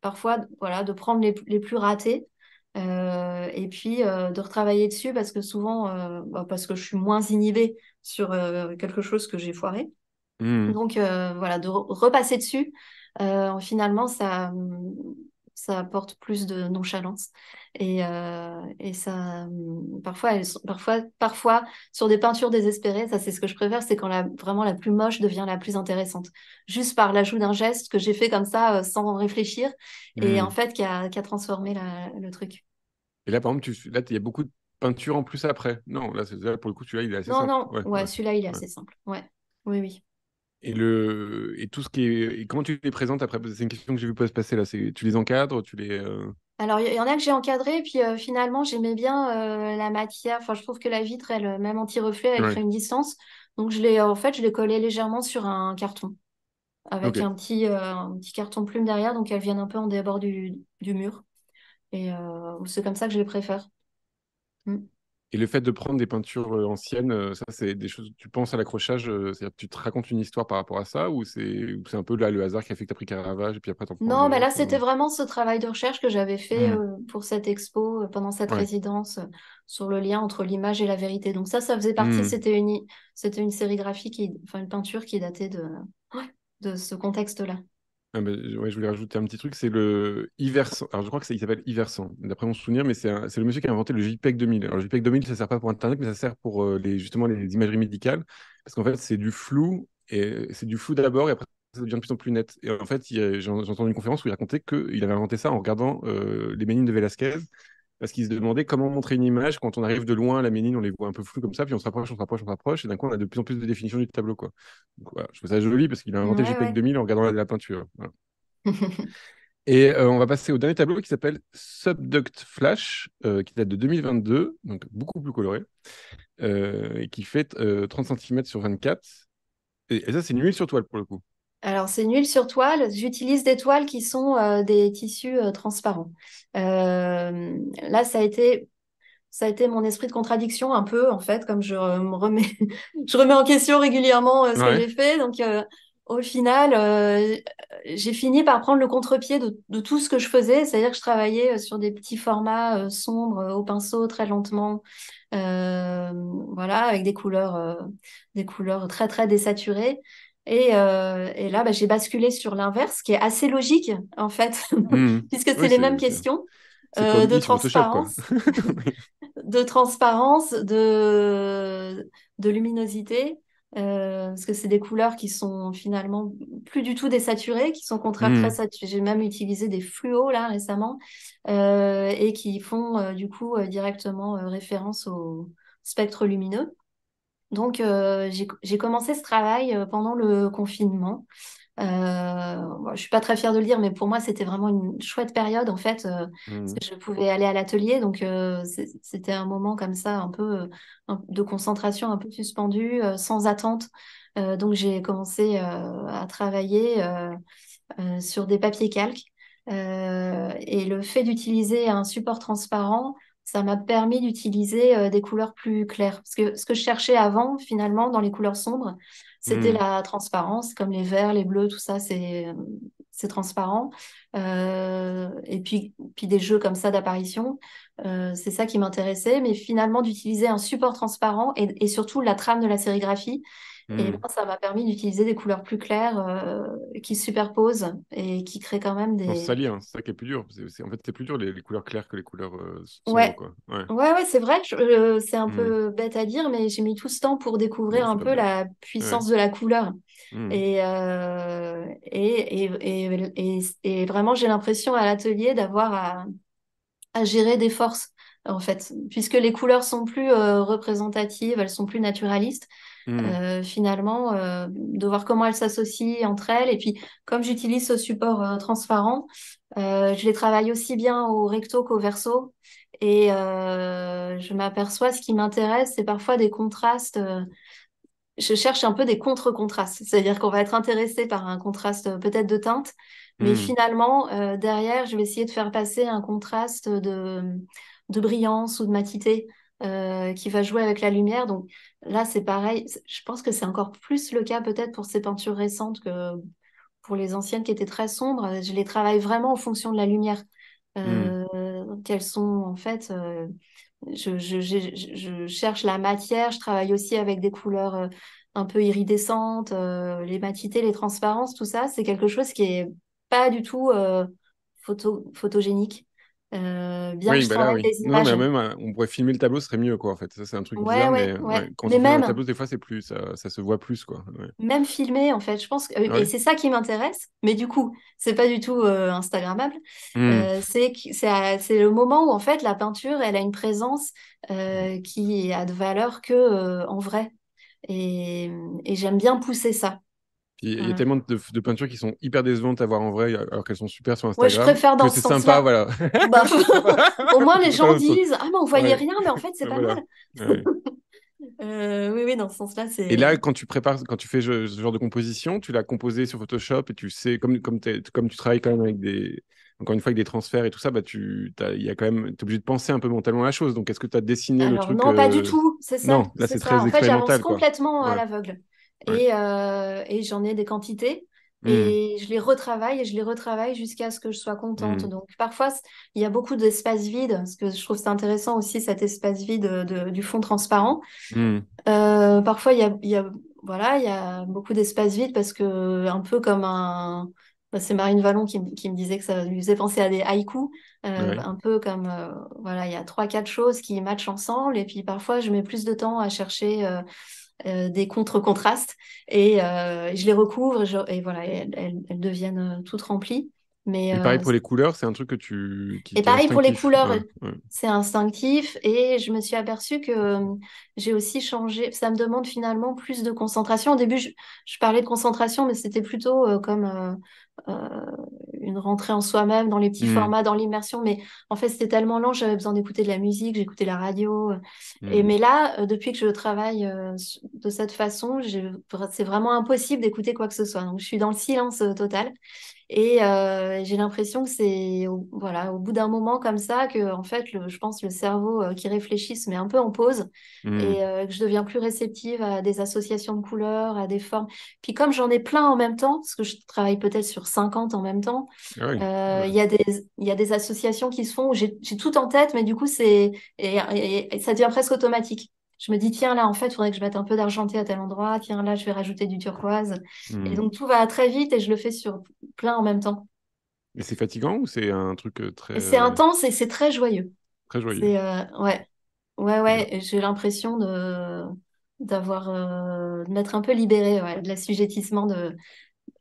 parfois, voilà, de prendre les plus ratés et puis de retravailler dessus parce que souvent, parce que je suis moins inhibée sur quelque chose que j'ai foiré. Hmm. Donc voilà, de repasser dessus, finalement, ça apporte plus de nonchalance. Et ça, parfois, sur des peintures désespérées, ça c'est ce que je préfère, c'est quand vraiment la plus moche devient la plus intéressante. Juste par l'ajout d'un geste que j'ai fait comme ça, sans réfléchir, et en Hmm. fait, qui a transformé le truc. Et là, par exemple, là, il y a beaucoup de peinture en plus après. Non, là, pour le coup, celui-là, il est assez Non, simple. non, Ouais, ouais, ouais, celui-là, il est ouais. assez simple. Ouais, oui, oui. Et tout ce qui est. Et comment tu les présentes après? Parce que c'est une question que j'ai vu pas se passer là. Tu les encadres, tu les. Alors, il y en a que j'ai encadré, puis finalement, j'aimais bien la matière. Enfin, je trouve que la vitre, elle, même anti-reflet, elle crée Ouais. une distance. Donc, en fait, je l'ai collée légèrement sur un carton, avec Ok. un petit carton plume derrière, donc elles viennent un peu en débord du mur. Et c'est comme ça que je les préfère. Mm. Et le fait de prendre des peintures anciennes, ça, c'est des choses. Tu penses à l'accrochage, c'est-à-dire que tu te racontes une histoire par rapport à ça, ou c'est un peu là le hasard qui a fait que tu as pris Caravage et puis après t'en prends Non, une mais là, autre c'était vraiment ce travail de recherche que j'avais fait Hmm. pour cette expo, pendant cette Ouais. résidence, sur le lien entre l'image et la vérité. Donc ça faisait partie, Hmm. c'était une sérigraphie enfin une peinture qui datait ouais, de ce contexte-là. Ah, ouais, je voulais rajouter un petit truc, c'est le Iversan. Alors je crois que il s'appelle Iversan, d'après mon souvenir, mais c'est le monsieur qui a inventé le JPEG 2000. Alors le JPEG 2000, ça sert pas pour Internet, mais ça sert pour justement les imageries médicales, parce qu'en fait c'est du flou, et c'est du flou d'abord, et après ça devient de plus en plus net. Et en fait, j'ai entendu une conférence où il racontait qu'il avait inventé ça en regardant les Ménines de Velázquez, parce qu'il se demandait comment montrer une image quand on arrive de loin, la Ménine, on les voit un peu floues comme ça, puis on se rapproche, on se rapproche, on se rapproche, et d'un coup on a de plus en plus de définition du tableau, quoi. Donc, voilà, je trouve ça joli parce qu'il a inventé le Ouais, JPEG ouais. 2000 en regardant la peinture. Voilà. Et on va passer au dernier tableau qui s'appelle Subduct Flash, qui date de 2022, donc beaucoup plus coloré, et qui fait 30 cm sur 24. Et ça, c'est une huile sur toile pour le coup. Alors, c'est une huile sur toile. J'utilise des toiles qui sont des tissus transparents. Là, ça a été mon esprit de contradiction un peu, en fait, comme me remets, je remets en question régulièrement ce que Ouais. j'ai fait. Donc, au final, j'ai fini par prendre le contre-pied de tout ce que je faisais. C'est-à-dire que je travaillais sur des petits formats sombres au pinceau très lentement, euh, voilà, avec des couleurs très, très désaturées. Et là, bah, j'ai basculé sur l'inverse, qui est assez logique, en fait, Mhm. puisque c'est Oui, les mêmes questions c'est comme de I sur Photoshop, quoi. transparence de transparence, de luminosité, parce que c'est des couleurs qui sont finalement plus du tout désaturées, qui sont au contraire très Mhm. saturées. J'ai même utilisé des fluos là récemment et qui font du coup directement référence au spectre lumineux. Donc j'ai commencé ce travail pendant le confinement. Je suis pas très fière de le dire, mais pour moi, c'était vraiment une chouette période, en fait, parce Mhm. que je pouvais aller à l'atelier. Donc, c'était un moment comme ça, un peu de concentration un peu suspendue, sans attente. Donc, j'ai commencé à travailler sur des papiers calques. Et le fait d'utiliser un support transparent ça m'a permis d'utiliser des couleurs plus claires. Parce que ce que je cherchais avant, finalement, dans les couleurs sombres, c'était Hmm. la transparence, comme les verts, les bleus, tout ça, c'est transparent. Et puis des jeux comme ça d'apparition, c'est ça qui m'intéressait. Mais finalement, d'utiliser un support transparent et surtout la trame de la sérigraphie. Et Hmm. ben, ça m'a permis d'utiliser des couleurs plus claires qui se superposent et qui créent quand même Sans des... salir, hein, c'est ça qui est plus dur. En fait, c'est plus dur les couleurs claires que les couleurs sombres, Ouais, quoi. Ouais. ouais, c'est vrai, c'est un Hmm. peu bête à dire, mais j'ai mis tout ce temps pour découvrir Non, un c'est pas peu bête. la Ouais. puissance de la couleur. Hmm. Et vraiment, j'ai l'impression à l'atelier d'avoir à gérer des forces, en fait. Puisque les couleurs sont plus représentatives, elles sont plus naturalistes, Hmm. finalement, de voir comment elles s'associent entre elles. Et puis, comme j'utilise ce support transparent, je les travaille aussi bien au recto qu'au verso. Et je m'aperçois, ce qui m'intéresse, c'est parfois des contrastes. Je cherche un peu des contre-contrastes. C'est-à-dire qu'on va être intéressé par un contraste peut-être de teinte, mais Hmm. finalement, derrière, je vais essayer de faire passer un contraste de brillance ou de matité qui va jouer avec la lumière. Donc là, c'est pareil. Je pense que c'est encore plus le cas peut-être pour ces peintures récentes que pour les anciennes qui étaient très sombres. Je les travaille vraiment en fonction de la lumière. Hmm. Qu'elles sont en fait je cherche la matière, je travaille aussi avec des couleurs un peu iridescentes, les matités, les transparences, tout ça, c'est quelque chose qui est pas du tout photogénique. Bien que Oui, je bah là, travaille oui. des Non, mais images. même, on pourrait filmer le tableau, ce serait mieux, quoi, en fait. Ça, c'est un truc Ouais, bizarre, ouais, mais ouais. ouais, quand Mais on filme un même, tableau, des fois, c'est plus, ça se voit plus, quoi. Ouais. même filmé, en fait, je pense que, Ah et ouais? c'est ça qui m'intéresse, mais du coup, c'est pas du tout Instagrammable. Hmm. C'est le moment où, en fait, la peinture, elle a une présence qui a de valeur que en vrai. Et, et j'aime bien pousser ça. Puis il y a Voilà. tellement de peintures qui sont hyper décevantes à voir en vrai, alors qu'elles sont super sur Ouais, je Instagram, préfère que dans ce c'est sympa, sens-là. voilà. Bah, au moins, les C'est pas gens la même chose. disent, ah, mais on voyait Ouais, rien, mais en fait, c'est pas voilà. mal. Ouais. Oui, oui, dans ce sens-là, Et c'est... là, quand tu prépares, quand tu fais ce genre de composition, tu l'as composé sur Photoshop et tu sais, comme tu travailles quand même avec encore une fois, avec des transferts et tout ça, bah, il y a quand même, t'es obligé de penser un peu mentalement à la chose. Donc, est-ce que tu as dessiné le Alors truc non, pas du tout, c'est ça, Non, là, c'est c'est ça. très En fait, j'avance expérimental, quoi. complètement à Ouais, l'aveugle. ouais. Et j'en ai des quantités. Hmm, Et je les retravaille et je les retravaille jusqu'à ce que je sois contente. hmm, Donc parfois, il y a beaucoup d'espace vide, parce que je trouve c'est intéressant aussi cet espace vide du fond transparent. hmm. Parfois, voilà, il y a beaucoup d'espace vide parce que, un peu comme un... bah, c'est Marine Vallon qui me disait que ça lui faisait penser à des haïkus. Ouais. Un peu comme, voilà, il y a trois, quatre choses qui matchent ensemble. Et puis parfois, je mets plus de temps à chercher des contre-contrastes. Et je les recouvre et voilà, elles deviennent toutes remplies. Mais Et pareil pour les couleurs, c'est un truc et qui est pareil pour les instinctif. couleurs, Ouais, ouais. c'est instinctif et je me suis aperçue que j'ai aussi changé. Ça me demande finalement plus de concentration. Au début, je parlais de concentration, mais c'était plutôt comme euh, une rentrée en soi-même, dans les petits Hmm, formats, dans l'immersion. Mais en fait, c'était tellement lent, j'avais besoin d'écouter de la musique, j'écoutais la radio. Et hmm. mais là, depuis que je travaille de cette façon, c'est vraiment impossible d'écouter quoi que ce soit. Donc, je suis dans le silence total. Et j'ai l'impression que c'est voilà, au bout d'un moment comme ça que en fait, je pense le cerveau qui réfléchit se met un peu en pause Hmm. et que je deviens plus réceptive à des associations de couleurs, à des formes. Puis comme j'en ai plein en même temps, parce que je travaille peut-être sur 50 en même temps, Ah oui. euh, Ouais. il y a des, il y a des associations qui se font où j'ai tout en tête, mais du coup, et ça devient presque automatique. Je me dis, tiens, là, en fait, il faudrait que je mette un peu d'argenté à tel endroit. Tiens, là, je vais rajouter du turquoise. Et Hmm. donc, tout va très vite et je le fais sur plein en même temps. Et c'est fatigant ou c'est un truc Et c'est intense et c'est très joyeux. très joyeux? C'est, ouais, ouais, Bien. ouais. Et j'ai l'impression de m'être un peu libérée, ouais, de l'assujettissement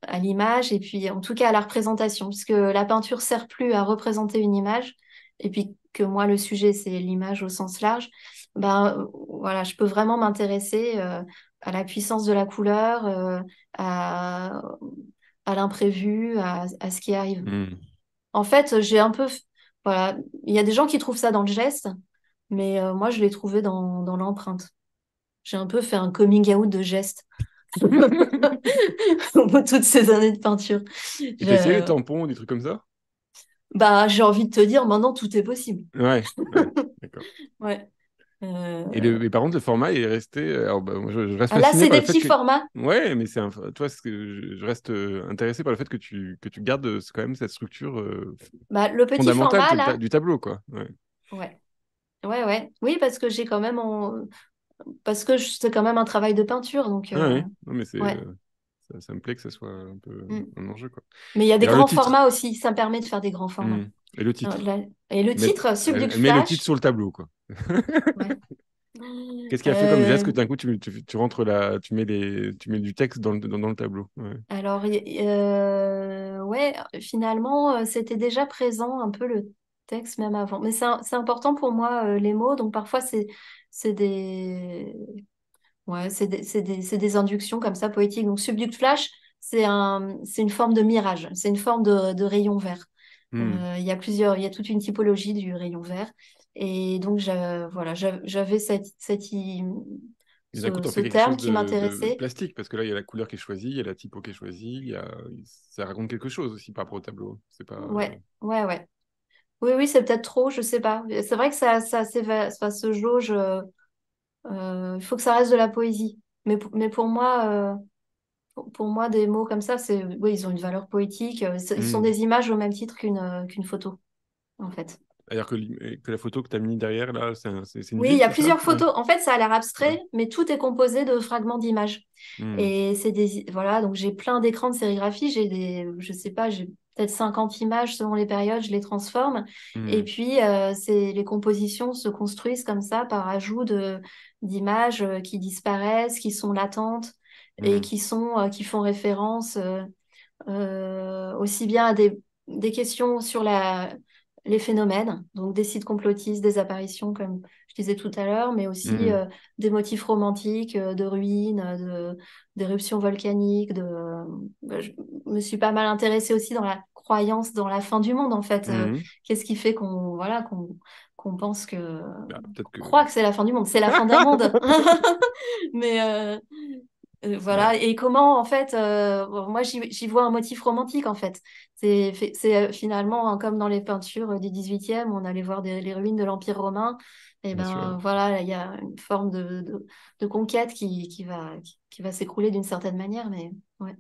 à l'image et puis en tout cas à la représentation, puisque la peinture sert plus à représenter une image, et puis que moi le sujet c'est l'image au sens large, ben voilà, je peux vraiment m'intéresser à la puissance de la couleur, à, à l'imprévu, à ce qui arrive. Hmm. En fait, j'ai un peu, voilà, il y a des gens qui trouvent ça dans le geste, mais moi je l'ai trouvé dans l'empreinte. J'ai un peu fait un coming out de geste au bout de toutes ces années de peinture. Et t'as essayé les Je- tampons, des trucs comme ça? Bah, j'ai envie de te dire, maintenant tout est possible. Ouais, ouais, Ouais. Et par contre, le format est resté. Alors, bah, moi, je reste Là, fasciné c'est par des le fait petits que. formats. Ouais, mais toi, je reste intéressé par le fait que tu gardes c'est quand même cette structure Bah, le petit fondamentale format, là, du tableau, quoi. Ouais. ouais. Ouais, ouais. Oui, parce que j'ai quand même parce que c'est quand même un travail de peinture, donc Ah ouais. Non, mais ouais. ça me plaît que ça soit un peu Mm. un enjeu, quoi. Mais il y a Et des alors, le grands titre. formats aussi, ça me permet de faire des grands formats. Hmm. Et le titre. Et le titre, Elle Subduc met le titre Flash. sur le tableau, quoi. Ouais. Qu'est-ce qui a fait comme geste Euh, que d'un coup tu rentres là, tu mets du texte dans le tableau. Ouais. alors, ouais, finalement, c'était déjà présent un peu le texte même avant. Mais c'est important pour moi, les mots, donc parfois c'est des, ouais, c'est des inductions comme ça poétiques. Donc, Subduc Flash, c'est une forme de mirage, c'est une forme de rayon vert. Hmm. Il y a toute une typologie du rayon vert. Et donc, voilà, j'avais Et d'un coup, tu en ce fais quelque terme chose qui de m'intéressait. plastique, parce que là, il y a la couleur qui est choisie, il y a la typo qui est choisie, ça raconte quelque chose aussi par rapport au tableau. C'est pas. Ouais, ouais, ouais. Oui, oui, c'est peut-être trop, je sais pas. C'est vrai que ça se jauge. Il faut que ça reste de la poésie. Mais pour moi, pour moi, des mots comme ça, oui, ils ont une valeur poétique. Ils sont Hmm. des images au même titre qu'une photo, en fait. C'est-à-dire que la photo que tu as mis derrière, là, c'est une Oui, il ville, y a c'est ça? plusieurs Ouais. photos. En fait, ça a l'air Ouais. abstrait, mais tout est composé de fragments d'images. Hmm. Et voilà, donc j'ai plein d'écrans de sérigraphie. Je sais pas, j'ai peut-être 50 images selon les périodes, je les transforme. Et Hmm. puis, les compositions se construisent comme ça par ajout d'images qui disparaissent, qui sont latentes et Hmm. qui font référence aussi bien à des questions sur les phénomènes, donc des sites complotistes, des apparitions, comme je disais tout à l'heure, mais aussi Hmm. des motifs romantiques, de ruines, d'éruptions volcaniques. Je me suis pas mal intéressée aussi dans la croyance dans la fin du monde, en fait. Hmm. Qu'est-ce qui fait qu'on pense Bah, peut-être qu'on que. croit que c'est la fin du monde? C'est la fin d'un monde. Mais Bah, voilà, et comment en fait, moi j'y vois un motif romantique en fait. Finalement comme dans les peintures du 18e, on allait voir les ruines de l'Empire romain. Et bien sûr. ben voilà, il y a une forme de conquête qui va s'écrouler d'une certaine manière, mais ouais.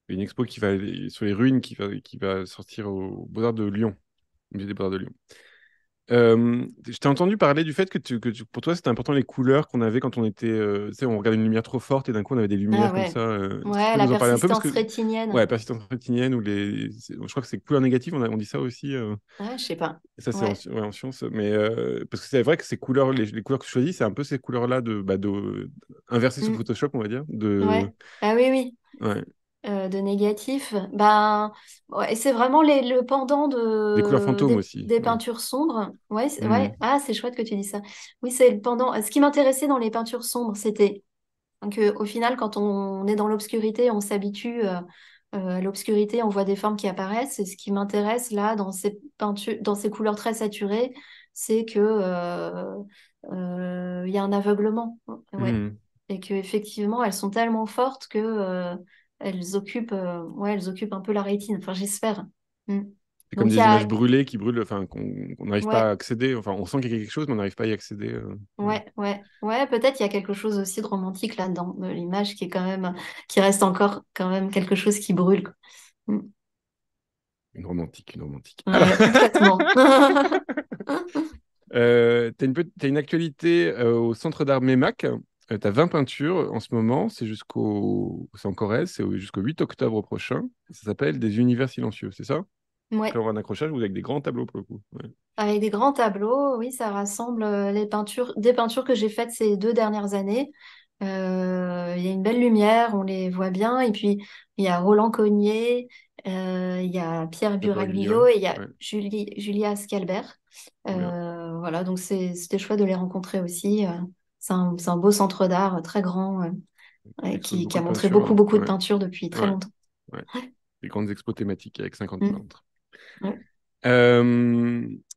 Une expo sur les ruines qui va sortir au Beaux-Arts de Lyon, au Musée des Beaux-Arts de Lyon. Je t'ai entendu parler du fait pour toi, c'était important les couleurs qu'on avait quand on était, tu sais, on regardait une lumière trop forte et d'un coup on avait des Ah lumières comme ouais, ça. Est-ce que tu ouais, peux la nous en parler un peu parce que, persistance rétinienne. ouais, persistance rétinienne je crois que c'est couleurs négatives, on dit ça aussi. Ah, je sais pas. Ça c'est Ouais. ouais, en sciences, mais parce que c'est vrai que ces couleurs, les couleurs que tu choisis, c'est un peu ces couleurs-là inversées sur Mm. Photoshop, on va dire. Ouais. Ah oui, oui. Ouais, De négatif, ben, ouais, c'est vraiment le pendant des couleurs fantômes aussi. des Ouais. peintures sombres. Ouais, Hmm. ouais. Ah, c'est chouette que tu dis ça. Oui, c'est le pendant. Ce qui m'intéressait dans les peintures sombres, c'était que au final, quand on est dans l'obscurité, on s'habitue à l'obscurité, on voit des formes qui apparaissent. Et ce qui m'intéresse là, dans ces peintures, dans ces couleurs très saturées, c'est que il y a un aveuglement. Ouais. Hmm. Et que effectivement, elles sont tellement fortes que elles occupent un peu la rétine. Enfin, j'espère. Mm. C'est comme Donc il y des images a, brûlées qui brûlent, enfin, qu'on n'arrive pas à ouais, accéder. Enfin, on sent qu'il y a quelque chose, mais on n'arrive pas à y accéder. Ouais. ouais, peut-être il y a quelque chose aussi de romantique là-dedans, de l'image qui reste encore quand même quelque chose qui brûle, quoi. Mm. Une romantique, une romantique. Alors, Ouais, complètement. t'as une actualité au Centre d'art MEMAC. T'as 20 peintures en ce moment. C'est en Corrèze, jusqu'au 8 octobre prochain. Ça s'appelle Des univers silencieux, c'est ça? Donc là, Ouais. on a un accrochage vous avec des grands tableaux pour le coup. Ouais. Avec des grands tableaux, oui, ça rassemble des peintures que j'ai faites ces 2 dernières années. Il y a une belle lumière, on les voit bien. Et puis, il y a Roland Cogniet, il y a Pierre D'abord Julia. Buraglio et il y a Ouais, Julia Scalbert. trop bien. Voilà, donc c'était chouette de les rencontrer aussi. C'est un beau centre d'art très grand Qui expose qui beaucoup a de montré peintures. beaucoup, beaucoup de Ouais, peintures depuis très ouais, longtemps. ouais. Des grandes expos thématiques avec 50 Mm. peintres. Ouais.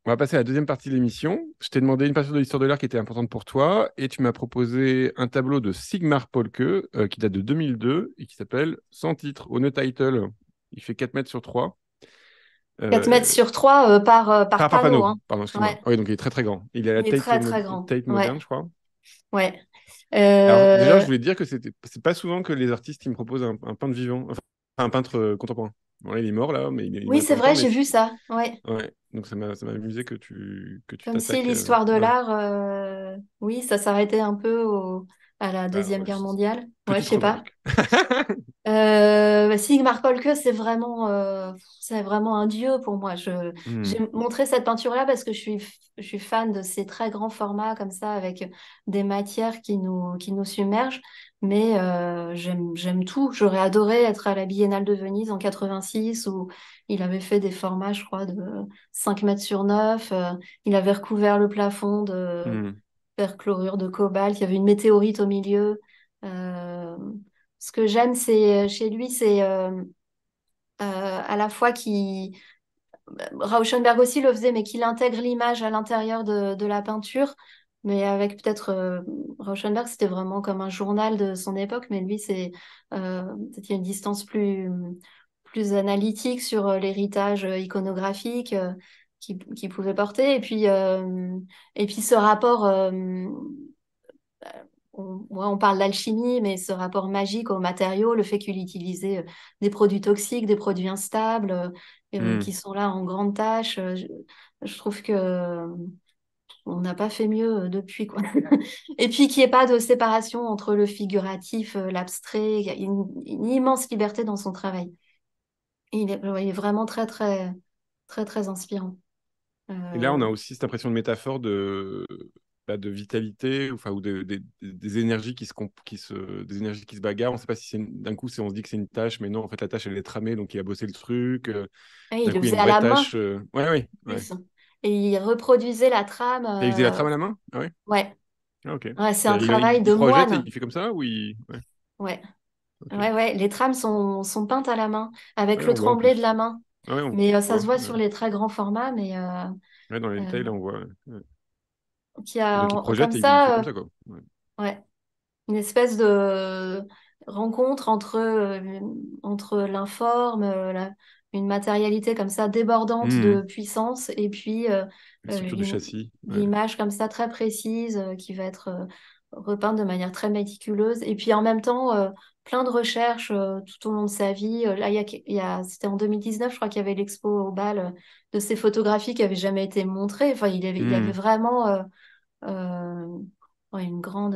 On va passer à la deuxième partie de l'émission. Je t'ai demandé une peinture de l'histoire de l'art qui était importante pour toi et tu m'as proposé un tableau de Sigmar Polke qui date de 2002 et qui s'appelle Sans titre, au no title. Il fait 4 mètres sur 3. 4 Euh, mètres sur 3 par par panneau, panneau, hein. pardon, excuse-moi. Ouais, Ah oui, donc il est très très grand. Il est à la il est très très grand. Tate Ouais, moderne, je crois. ouais. Alors déjà, je Euh, voulais te dire que c'est pas souvent que les artistes ils me proposent un peintre vivant, enfin un peintre contemporain. Bon là, il est mort là, mais il Oui, meurt c'est pas longtemps, vrai, mais j'ai vu ça. Ouais. ouais. Donc ça m'a amusé que tu Comme si t'attaques. l'histoire de Ouais. l'art, oui, ça s'arrêtait un peu à la Bah, Deuxième ouais, Guerre mondiale. Ouais, je petite sais pas. remarque. Bah, Sigmar Polke, c'est vraiment un dieu pour moi. Hmm, J'ai montré cette peinture-là parce que je suis fan de ces très grands formats comme ça, avec des matières qui nous submergent. Mais j'aime tout. J'aurais adoré être à la Biennale de Venise en 86 où il avait fait des formats, je crois, de 5 mètres sur 9. Il avait recouvert le plafond de hmm. perchlorure de cobalt. Il y avait une météorite au milieu. Euh, Ce que j'aime, chez lui, c'est à la fois qui Rauschenberg aussi le faisait, mais qu'il intègre l'image à l'intérieur de la peinture. Mais avec peut-être Rauschenberg, c'était vraiment comme un journal de son époque, mais lui, peut-être il y a une distance plus analytique sur l'héritage iconographique qu'il pouvait porter. Et puis ce rapport ouais, on parle d'alchimie, mais ce rapport magique aux matériaux, le fait qu'il utilisait des produits toxiques, des produits instables, Hmm. qui sont là en grande tâche, je trouve que on n'a pas fait mieux depuis, quoi. Et puis qu'il n'y ait pas de séparation entre le figuratif, l'abstrait, il y a une immense liberté dans son travail. Ouais, il est vraiment très, très, très, très inspirant. Et là, on Euh, a aussi cette impression de métaphore de vitalité, enfin, ou des énergies des énergies qui se bagarrent. On ne sait pas si d'un coup, on se dit que c'est une tâche, mais non, en fait, la tâche, elle est tramée, donc il a bossé le truc. et il D'un le coup, il y a faisait une à vraie la main, tâche. Ouais, ouais, en ouais. plus. Et il reproduisait la trame. Et il faisait la trame à la main? Ah ouais? Ouais. Ah, ok. Ouais, c'est un C'est-à-dire, travail il de projette et moine. il fait comme ça ou il... Ouais, Ouais, ok. ouais, ouais. Les trames sont peintes à la main, avec Ouais, le on voit en tremblé de plus. la main. Ah ouais, Mais on ça se voit. voit Ouais. sur les très grands formats, Ouais, dans les euh, détails, là, on voit. Ouais. Ouais. qui Et donc, il a comme projette et il fait ça, comme ça, quoi. Ouais. ouais, une espèce de rencontre entre l'informe, une matérialité comme ça débordante de Mhm. puissance, et puis Les structures du une châssis. Ouais. l'image comme ça très précise qui va être repeinte de manière très méticuleuse, et puis en même temps plein de recherches tout au long de sa vie. Là, c'était en 2019, je crois qu'il y avait l'expo au Bal de ses photographies qui n'avaient jamais été montrées. Enfin, il avait Mhm. vraiment euh, ouais, une grande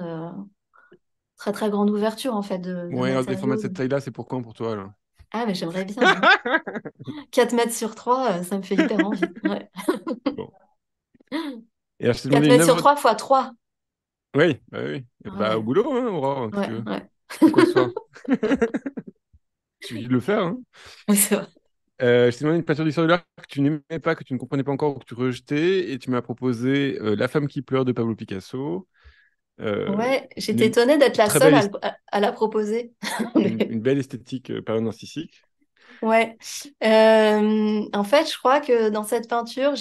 très très grande ouverture en fait de Ouais, alors des formats de matériaux. cette taille-là, c'est pour quand pour toi, là? Ah, mais j'aimerais bien, hein. 4 mètres sur 3 ça me fait hyper envie. Ouais. Bon. Et alors, je t'ai 4 demandé une mètres sur œuvre. 3 fois 3. Oui, bah oui. Bah, au Ouais, boulot, hein, Aurore, qu'est-ce que ouais, tu veux? ouais. Tu fais quoi ce soir? Il suffit de le faire, hein. C'est vrai. Je t'ai demandé une peinture d'histoire de l'art que tu n'aimais pas, que tu ne comprenais pas encore, ou que tu rejetais, et tu m'as proposé La femme qui pleure de Pablo Picasso. Euh, Ouais, j'étais une, étonnée d'être une la très seule belle, à la proposer. une belle esthétique période narcissique. Ouais. En fait, je crois que dans cette peinture,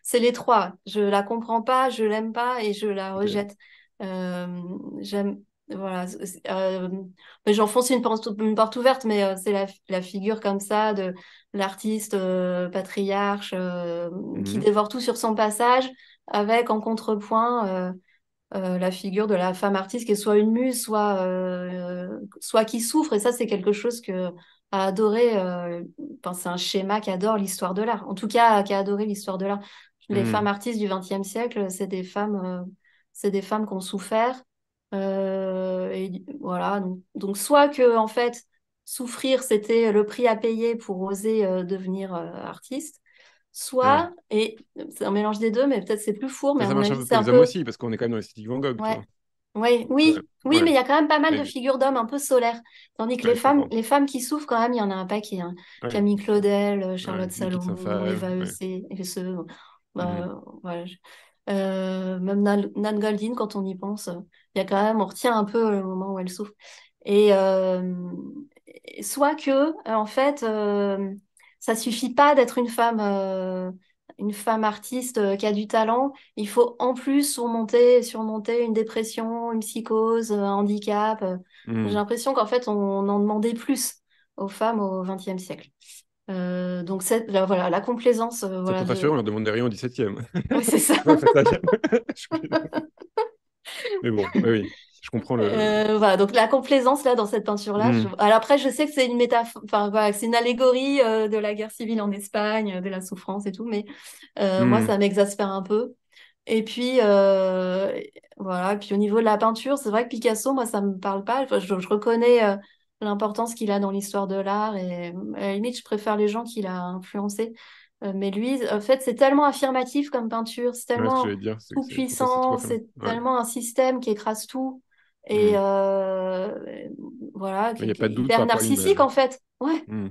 c'est les trois. Je la comprends pas, je l'aime pas et je la Ok. rejette. Euh, voilà. Mais j'enfonce une porte ouverte, mais c'est la figure comme ça de l'artiste patriarche qui Mhm. dévore tout sur son passage, avec en contrepoint la figure de la femme artiste qui est soit une muse, soit qui souffre. Et ça, c'est quelque chose que a adoré. Enfin, c'est un schéma qui adore l'histoire de l'art. En tout cas, qui a adoré l'histoire de l'art. Les femmes Mhm. artistes du XXe siècle, c'est des femmes qui ont souffert. Et voilà. Donc, soit que en fait, souffrir, c'était le prix à payer pour oser devenir artiste. Ouais. Et c'est un mélange des deux, mais peut-être c'est plus fourbe, mais Ça, à ça mon marche un avis, peu c'est pour un les hommes peu. aussi, parce qu'on est quand même dans l'esthétique Van Gogh, tu Ouais. vois. Ouais, Ouais, oui, mais ouais. il y a quand même pas mal de Ouais, figures d'hommes un peu solaires. Tandis que ouais, je comprends. les femmes qui souffrent quand même, il y en a un paquet, hein. Ouais, Camille Claudel, ouais. Charlotte Nikit Salomon, Saint-Phal, Eva ouais. Eusée. Mhm. Voilà. Même Nan Goldin, quand on y pense, il y a quand même, on retient un peu le moment où elle souffre. Et soit que, en fait, ça suffit pas d'être une femme artiste qui a du talent. Il faut en plus surmonter une dépression, une psychose, un handicap. J'ai Mhm. l'impression qu'en fait, on en demandait plus aux femmes au XXe siècle. Donc voilà, la complaisance, Ça peut voilà te rassurer, de. on leur demandait rien au 17e. Oui, c'est ça. Ouais, fait ça. Mais bon, oui, oui, je comprends le. Voilà, donc la complaisance là dans cette peinture-là. Hmm, Alors après, je sais que c'est une métaphore, enfin voilà, que c'est une allégorie de la guerre civile en Espagne, de la souffrance et tout, mais moi hmm. ça m'exaspère un peu. Et puis voilà, puis au niveau de la peinture, c'est vrai que Picasso, moi ça me parle pas. Enfin, je reconnais l'importance qu'il a dans l'histoire de l'art et à la limite, je préfère les gens qu'il a influencés. Mais lui, en fait, c'est tellement affirmatif comme peinture, c'est Ouais, ce que tellement j'allais dire, c'est tout que pour toi, c'est trop puissant, fermé. c'est Ouais. tellement un système qui écrase tout et Hmm. voilà, Il n'y a qui est pas de doute par hyper rapport à narcissique l'image. en fait. Ouais, Hmm.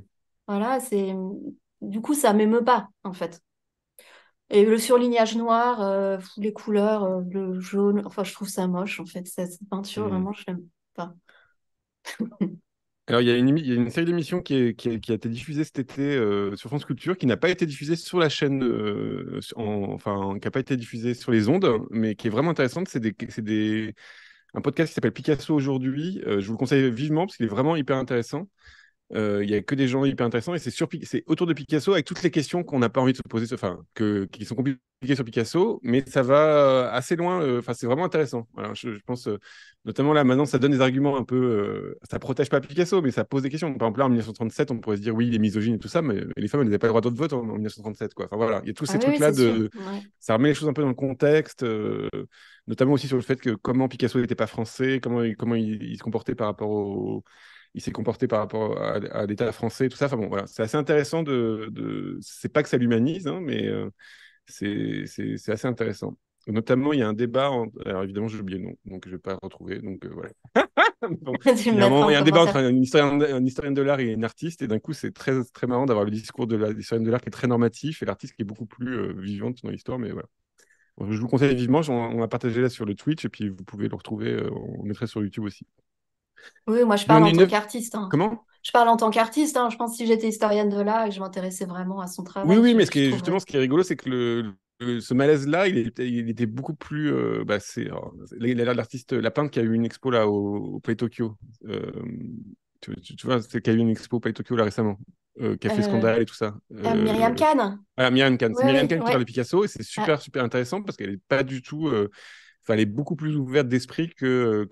voilà, c'est du coup ça m'émeut pas en fait. Et le surlignage noir, les couleurs, le jaune, enfin, je trouve ça moche, en fait. Cette peinture, Hmm. vraiment, je l'aime pas. Alors, il y a une série d'émissions qui a été diffusée cet été sur France Culture, qui n'a pas été diffusée sur la chaîne, enfin, qui n'a pas été diffusée sur les ondes, mais qui est vraiment intéressante. Un podcast qui s'appelle Picasso aujourd'hui. Je vous le conseille vivement parce qu'il est vraiment hyper intéressant. Il y a que des gens hyper intéressants et c'est autour de Picasso avec toutes les questions qu'on n'a pas envie de se poser, enfin, qui sont compliquées sur Picasso, mais ça va assez loin. Enfin, c'est vraiment intéressant. Voilà, je pense, notamment là, maintenant, ça donne des arguments un peu. Ça protège pas Picasso, mais ça pose des questions. Par exemple, là, en 1937, on pourrait se dire oui, il est misogyne et tout ça, mais les femmes, elles n'avaient pas le droit de vote en 1937, quoi. Enfin, voilà, il y a tous Ah ces oui, oui, trucs-là c'est sûr. de. Ouais. Ça remet les choses un peu dans le contexte, notamment aussi sur le fait que comment Picasso n'était pas français, comment il se comportait par rapport au il s'est comporté par rapport à l'État français, tout ça. Enfin bon, voilà, c'est assez intéressant c'est pas que ça l'humanise, hein, mais c'est assez intéressant. Notamment, il y a un débat, alors évidemment, j'ai oublié le nom, donc je vais pas le retrouver, donc voilà. Bon, Tu me mettras il en y a un débat commentaire. entre un historien de l'art et une artiste, et d'un coup, c'est très, très marrant d'avoir le discours de l'historienne de l'art qui est très normatif et l'artiste qui est beaucoup plus vivante dans l'histoire, mais voilà. Bon, je vous conseille vivement, on va partager là sur le Twitch, et puis vous pouvez le retrouver, on mettrait sur YouTube aussi. Oui, moi, je Il y parle en a en une tant neuf. qu'artiste, hein. Comment? Je parle en tant qu'artiste, hein. Je pense que si j'étais historienne de l'art et que je m'intéressais vraiment à son Oui, travail, oui, mais je trouverais. justement, ce qui est rigolo, c'est que ce malaise-là, il était beaucoup plus. L'artiste, la peintre qui a eu une expo là au Play Tokyo. Euh, tu vois, c'est qui a eu une expo au Play Tokyo là récemment, qui a fait Euh, scandale et tout ça. Myriam Kahn? Voilà, Myriam Khan. C'est Oui, Myriam oui, Khan qui parle oui. de Picasso et c'est Ah, super, super intéressant parce qu'elle est pas du tout. Enfin, elle est beaucoup plus ouverte d'esprit que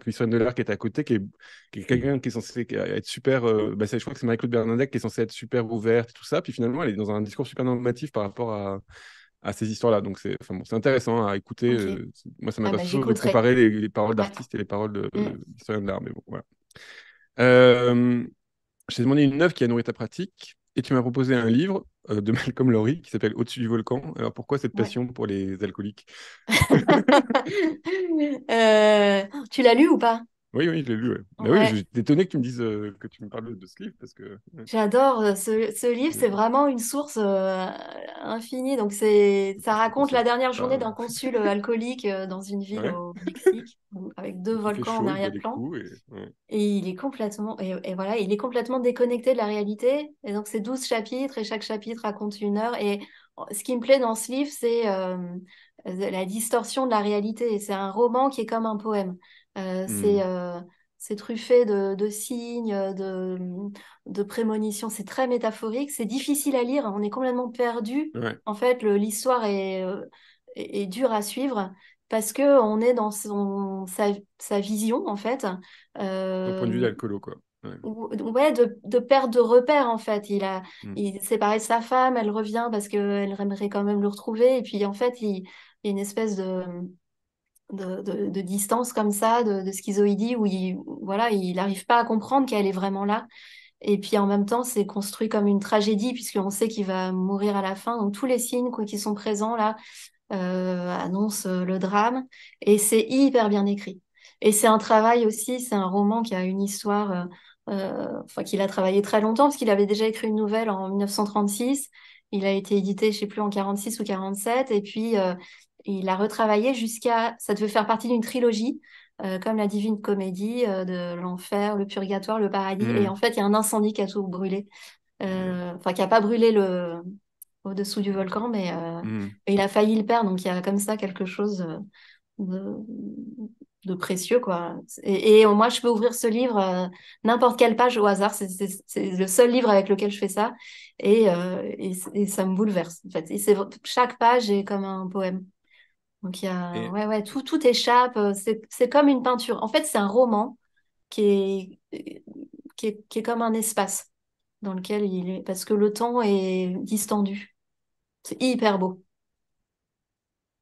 l'historienne de l'art qui est à côté, qui est quelqu'un qui est censé être super. Je crois que c'est Marie-Claude Bernadette qui est censée être super ouverte et tout ça. Puis finalement, elle est dans un discours super normatif par rapport à ces histoires-là. Donc, enfin, bon, c'est intéressant à écouter. ok. Moi, ça Ah m'intéresse bah, toujours de j'écouterai. comparer les paroles Ouais. d'artistes et les paroles Mm. d'historiens de l'art. Mais bon, voilà. Euh, je t'ai demandé une œuvre qui a nourri ta pratique et tu m'as proposé un livre de Malcolm Lowry qui s'appelle Au-dessus du volcan. Alors pourquoi cette Ouais. passion pour les alcooliques? Tu l'as lu ou pas? Oui, oui, je l'ai lu. Ouais. Bah oui, Ouais. j'étais étonné que tu me dises que tu me parles de ce livre parce que. Ouais, J'adore ce livre, c'est vraiment une source infinie. Donc ça je te raconte la conseille dernière journée pas. d'un consul alcoolique dans une ville Ouais. au Mexique, avec deux Donc il fait volcans en chaud, il boit des arrière-plan. coups et. Ouais. Et il est complètement et voilà, il est complètement déconnecté de la réalité. Et donc c'est 12 chapitres et chaque chapitre raconte une heure. Et ce qui me plaît dans ce livre, c'est la distorsion de la réalité. Et c'est un roman qui est comme un poème. Euh, c'est Hmm. euh, c'est truffé de signes, de prémonitions. C'est très métaphorique. C'est difficile à lire. On est complètement perdu. Ouais. En fait, l'histoire est dure à suivre parce que on est dans sa vision, en fait. Au point de vue Euh, d'alcoolo, quoi. Ouais. ouais, de perte de repère, en fait. Hmm. Il s'est séparé de sa femme, elle revient parce qu'elle aimerait quand même le retrouver. Et puis, en fait, il y a une espèce de distance comme ça, de schizoïdie, où voilà, il n'arrive pas à comprendre qu'elle est vraiment là. Et puis en même temps, c'est construit comme une tragédie, puisqu'on sait qu'il va mourir à la fin. Donc tous les signes quoi, qui sont présents là annonce le drame et c'est hyper bien écrit. Et c'est un travail aussi, c'est un roman qui a une histoire, enfin qu'il a travaillé très longtemps parce qu'il avait déjà écrit une nouvelle en 1936. Il a été édité, je sais plus, en 46 ou 47 et puis il a retravaillé jusqu'à, ça devait faire partie d'une trilogie. Comme la Divine Comédie de l'enfer, le purgatoire, le paradis. Et Hmm. en fait, il y a un incendie qui a tout brûlé. Merde. Enfin, qui a pas brûlé au-dessous du volcan, mais Hmm. il a failli le perdre, donc il y a comme ça quelque chose de, de précieux, quoi. Et moi, je peux ouvrir ce livre, n'importe quelle page au hasard. C'est le seul livre avec lequel je fais ça. Et ça me bouleverse, en fait. Chaque page est comme un poème. Donc, Et, ouais, ouais, tout échappe. C'est comme une peinture. En fait, c'est un roman qui est comme un espace dans lequel il est, parce que le temps est distendu. C'est hyper beau.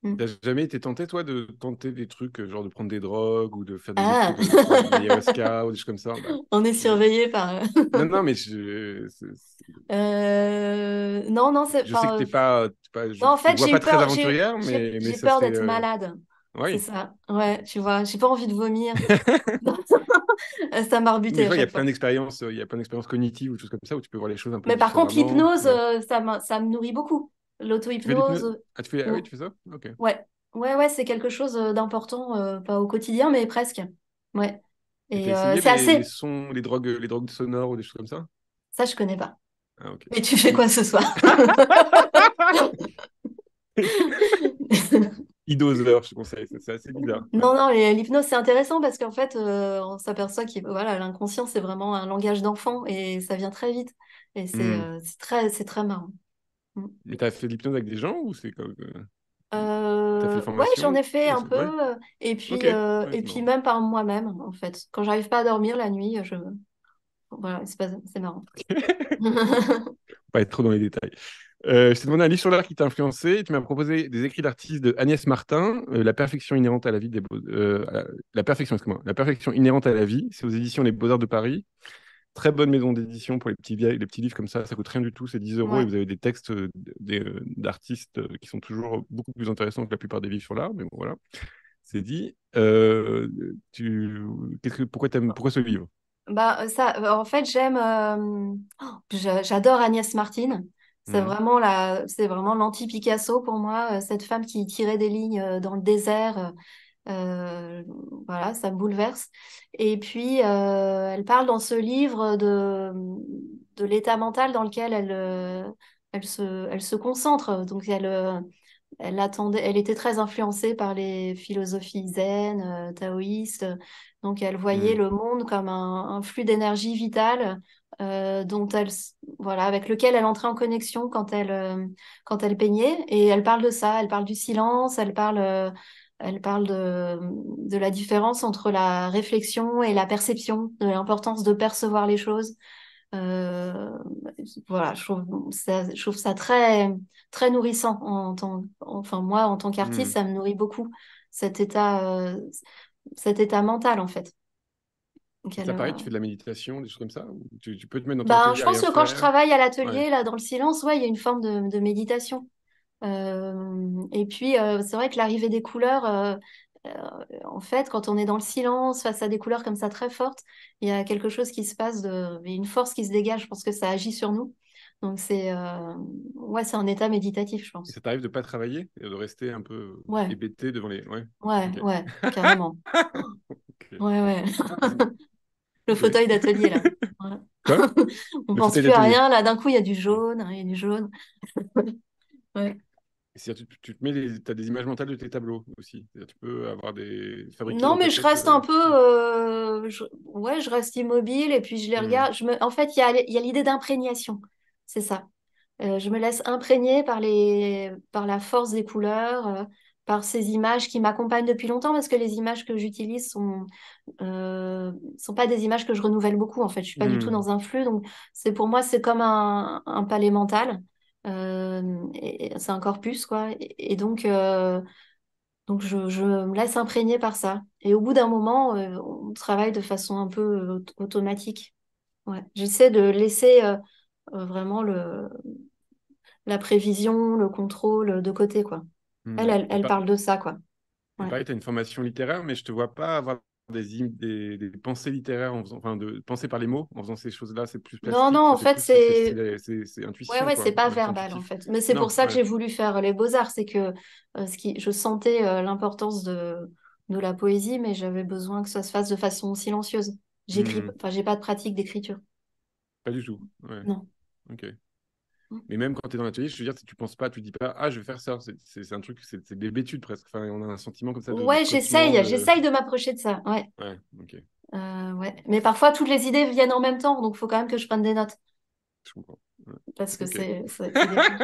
Mm. t'as jamais été tenté, toi, de tenter des trucs, genre de prendre des drogues ou de faire des effets Ah, de, tu sais, de l'ayahuasca ou des choses comme ça? Bah, on est je- surveillé par. Non, non, mais Non, non, je sais que enfin, je non, en te fait, vois j'ai pas eu très peur, aventurière, mais j'ai ça peur serait. d'être malade. C'est Oui. ça. Ouais, tu vois, j'ai pas envie de vomir. Ça m'a Mais rebuté je à vois, chaque fois. il y a plein d'expériences cognitives ou des choses comme ça où tu peux voir les choses un peu Mais par contre, différemment. l'hypnose, Ouais. ça me nourrit beaucoup. Tu fais l'hypnose? L'auto-hypnose, Ah oui, ou- tu fais ça? Ok. ouais. Ouais, ouais, c'est quelque chose d'important, pas au quotidien, mais presque. Ouais. Et t'as Et essayé c'est les assez. sons, les drogues sonores ou des choses comme ça? Ça, je connais pas. Ah, ok. Mais tu fais quoi ce soir? E-doseur, je te conseille, c'est assez bizarre. Ouais. Non, non, l'hypnose, c'est intéressant parce qu'en fait, on s'aperçoit que voilà, l'inconscient, c'est vraiment un langage d'enfant et ça vient très vite. Et Hmm. c'est très marrant. Mm. Mais t'as fait de l'hypnose avec des gens ou c'est comme. T'as fait des Ouais, j'en formations? ai fait un Ouais. peu. Ok. Ouais, Et c'est puis marrant. même par moi-même, en fait. Quand j'arrive pas à dormir la nuit, voilà, c'est marrant. Pas être trop dans les détails. Je t'ai demandé un livre sur l'art qui t'a influencé. Et tu m'as proposé des écrits d'artistes de Agnès Martin, La perfection inhérente à la vie des beaux... la perfection, excuse-moi, La perfection inhérente à la vie. C'est aux éditions Les Beaux-Arts de Paris. Très bonne maison d'édition pour les petits livres comme ça coûte rien du tout, c'est 10 € et Ouais. vous avez des textes d'artistes qui sont toujours beaucoup plus intéressants que la plupart des livres sur l'art, mais bon voilà, c'est dit. Pourquoi ce livre? En fait, j'adore Agnès Martin. Mhm. C'est vraiment l'anti-Picasso pour moi, cette femme qui tirait des lignes dans le désert. Euh, voilà, ça me bouleverse. Et puis, elle parle dans ce livre de l'état mental dans lequel elle se concentre. Donc, elle était très influencée par les philosophies zen, taoïstes. Donc, elle voyait Mhm. le monde comme un flux d'énergie vitale voilà, avec lequel elle entrait en connexion quand elle peignait. Et elle parle de ça, elle parle du silence, elle parle de la différence entre la réflexion et la perception, de l'importance de percevoir les choses. Euh, voilà, je trouve ça très, très nourrissant enfin moi, en tant qu'artiste, Mhm. ça me nourrit beaucoup cet cet état mental en fait. Donc, Et ça, pareil, tu fais de la méditation, des choses comme ça? Ou tu peux te mettre dans ton ben, atelier je à pense rien que quand je faire? travaille à Ouais. l'atelier, là, dans le silence, ouais, il y a une forme de méditation. Et puis, c'est vrai que l'arrivée des couleurs, en fait, quand on est dans le silence, face à des couleurs comme ça très fortes, il y a quelque chose qui se passe, il y a une force qui se dégage. Je pense que ça agit sur nous. Donc, ouais, c'est un état méditatif, je Et pense. ça t'arrive de pas travailler et de rester un peu Ouais, hébété devant les... Ouais, ouais, ok. ouais, carrément. Ok. Ouais, ouais. Le Ok. fauteuil d'atelier, là. Voilà. Quoi? On Le pense fauteuil plus à d'atelier. rien. Là, d'un coup, il y a du jaune, hein, il y a du jaune. Ouais. C'est-à-dire, tu te mets t'as des images mentales de tes tableaux aussi. C'est-à-dire, tu peux fabriquer Non, dans mais ta je tête. reste un peu, ouais, je reste immobile et puis je les Hmm. regarde. En fait, il y a l'idée d'imprégnation, c'est ça. Je me laisse imprégner par la force des couleurs, par ces images qui m'accompagnent depuis longtemps parce que les images que j'utilise sont pas des images que je renouvelle beaucoup en fait. Je suis pas du tout Hmm. dans un flux, donc pour moi, c'est comme un palais mental. Et c'est un corpus, quoi. Donc je me laisse imprégner par ça. Et au bout d'un moment, on travaille de façon un peu automatique. Ouais. J'essaie de laisser vraiment la prévision, le contrôle de côté, quoi. Hmm. Elle parle de ça, quoi. Et Ouais. pareil, tu as une formation littéraire, mais je te vois pas avoir des pensées littéraires, enfin, de penser par les mots en faisant ces choses-là. C'est plus Non, non, plastique, ça en fait fait, plus, c'est ouais, intuition, ouais, c'est quoi. pas Ouais, c'est verbal, en intuitif. fait. Mais c'est pour Non, ça que ouais. j'ai voulu faire les beaux-arts. C'est que je sentais l'importance de la poésie, mais j'avais besoin que ça se fasse de façon silencieuse. Hmm. Enfin, j'ai pas de pratique d'écriture. Pas du tout. Ouais. Non. Ok. Mais même quand tu es dans l'atelier, je veux dire, tu penses pas, tu dis pas, ah, je vais faire ça. C'est un truc, c'est des bêtudes presque. Enfin, on a un sentiment comme ça de Ouais, frottement, de. j'essaye de m'approcher de ça. Ouais, Ouais, ok, ouais. Mais parfois, toutes les idées viennent en même temps, donc il faut quand même que je prenne des notes je comprends. Ouais. parce que Ok. c'est des flux.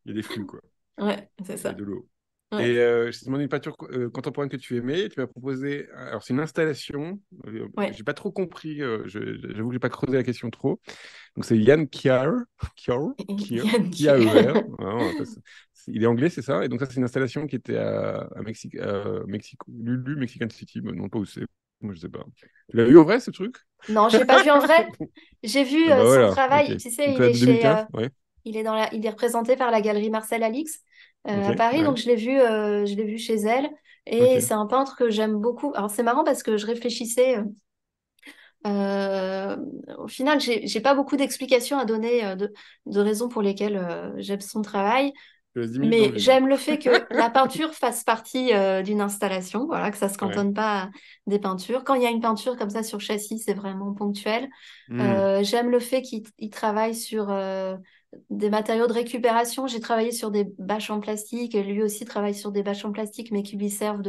Il y a des flux, quoi. Ouais, c'est Il y a ça. de l'eau. Ouais, Et je t'ai demandé une peinture contemporaine que tu aimais. Et tu m'as proposé. Alors, c'est une installation. ouais. J'ai pas trop compris. J'avoue que j'ai pas creusé la question trop. Donc, c'est Yann Kiar. Kiar. Kiar. Yannick. Kiar. Vraiment, il est anglais, c'est ça. Et donc, ça, c'est une installation qui était à Mexico, Lulu, Mexican City. Non, pas où c'est. Moi, je sais pas. Tu l'as vu en vrai, ce truc? Non, j'ai pas vu en vrai. J'ai vu Ah bah son voilà. Ok. travail. Tu sais, Donc, là, de 2004. Ouais. il est représenté par la galerie Marcel Alix Ok. à Paris. Ouais. Donc je l'ai vu chez elle. Et Ok. c'est un peintre que j'aime beaucoup. Alors c'est marrant parce que je réfléchissais. Euh, Au final, j'ai pas beaucoup d'explications à donner de raisons pour lesquelles j'aime son travail. Je te laisse 10 minutes dans Mais le vide. j'aime le fait que la peinture fasse partie d'une installation, voilà, que ça se Ouais. cantonne pas à des peintures. Quand il y a une peinture comme ça sur châssis, c'est vraiment ponctuel. Hmm. J'aime le fait qu'il travaille sur des matériaux de récupération. J'ai travaillé sur des bâches en plastique et lui aussi travaille sur des bâches en plastique, mais qui lui servent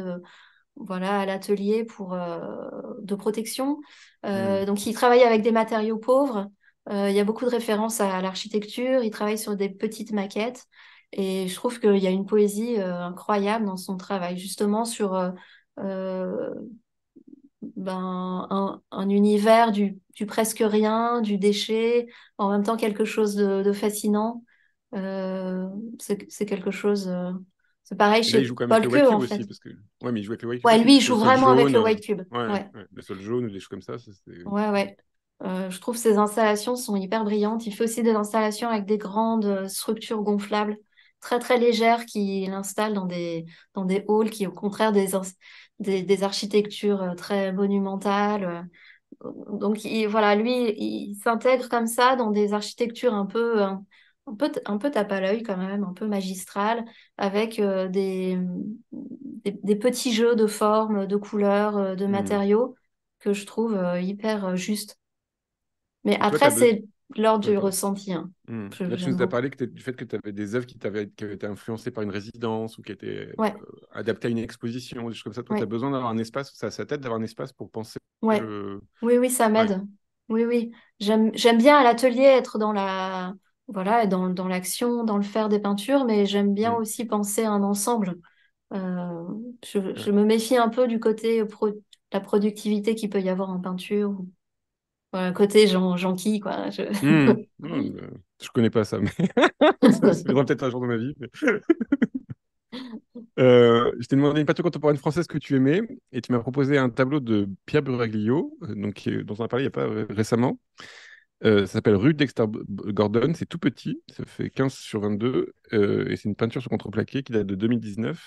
voilà, à l'atelier de protection. Hmm. Donc, il travaille avec des matériaux pauvres. Il y a beaucoup de références à l'architecture. Il travaille sur des petites maquettes. Et je trouve qu'il y a une poésie incroyable dans son travail, justement sur euh, un univers du presque rien, du déchet, en même temps quelque chose de fascinant. Euh, c'est quelque chose. C'est pareil Et là, il chez joue quand même avec Paul le white Queux, cube en fait. aussi, parce que. Ouais, mais il joue avec le white cube Ouais, aussi, lui, il parce que joue le sol vraiment avec jaune. le White Cube. Ouais, Ouais, ouais, le sol jaune ou des choses comme ça, c'est. ouais, ouais. Je trouve ses installations sont hyper brillantes. Il fait aussi des installations avec des grandes structures gonflables, très très légères, qu'il installe dans des halls qui, au contraire, des architectures très monumentales. Donc, voilà, lui, il s'intègre comme ça dans des architectures un peu tape à l'œil quand même, un peu magistrales, avec des petits jeux de formes, de couleurs, de Hmm. matériaux que je trouve hyper justes. Mais Et toi, tu après, as besoin. c'est l'ordre Ouais, du pardon. ressenti, hein. Là, tu J'aime nous as beaucoup. parlé du fait que tu avais des œuvres qui avaient été influencées par une résidence ou qui étaient Ouais, adaptées à une exposition, des choses comme ça. Toi, tu as ouais, besoin d'avoir un espace, ça t'aide d'avoir un espace pour penser ouais. le. Oui, oui, ça Ouais. m'aide. Oui, oui. J'aime bien à l'atelier être voilà, dans l'action, dans le faire des peintures, mais j'aime bien Hmm. aussi penser à un ensemble. Euh, je Ouais. me méfie un peu du côté la productivité qu'il peut y avoir en peinture. Voilà, côté Jean-Qui, quoi. Hmm. Je connais pas ça, mais ça viendra peut-être un jour dans ma vie. Je t'ai demandé une peinture contemporaine française que tu aimais et tu m'as proposé un tableau de Pierre Buraglio, dont on a parlé il n'y a pas récemment. Ça s'appelle Rue Dexter Gordon, c'est tout petit, ça fait 15 sur 22 et c'est une peinture sur contreplaqué qui date de 2019.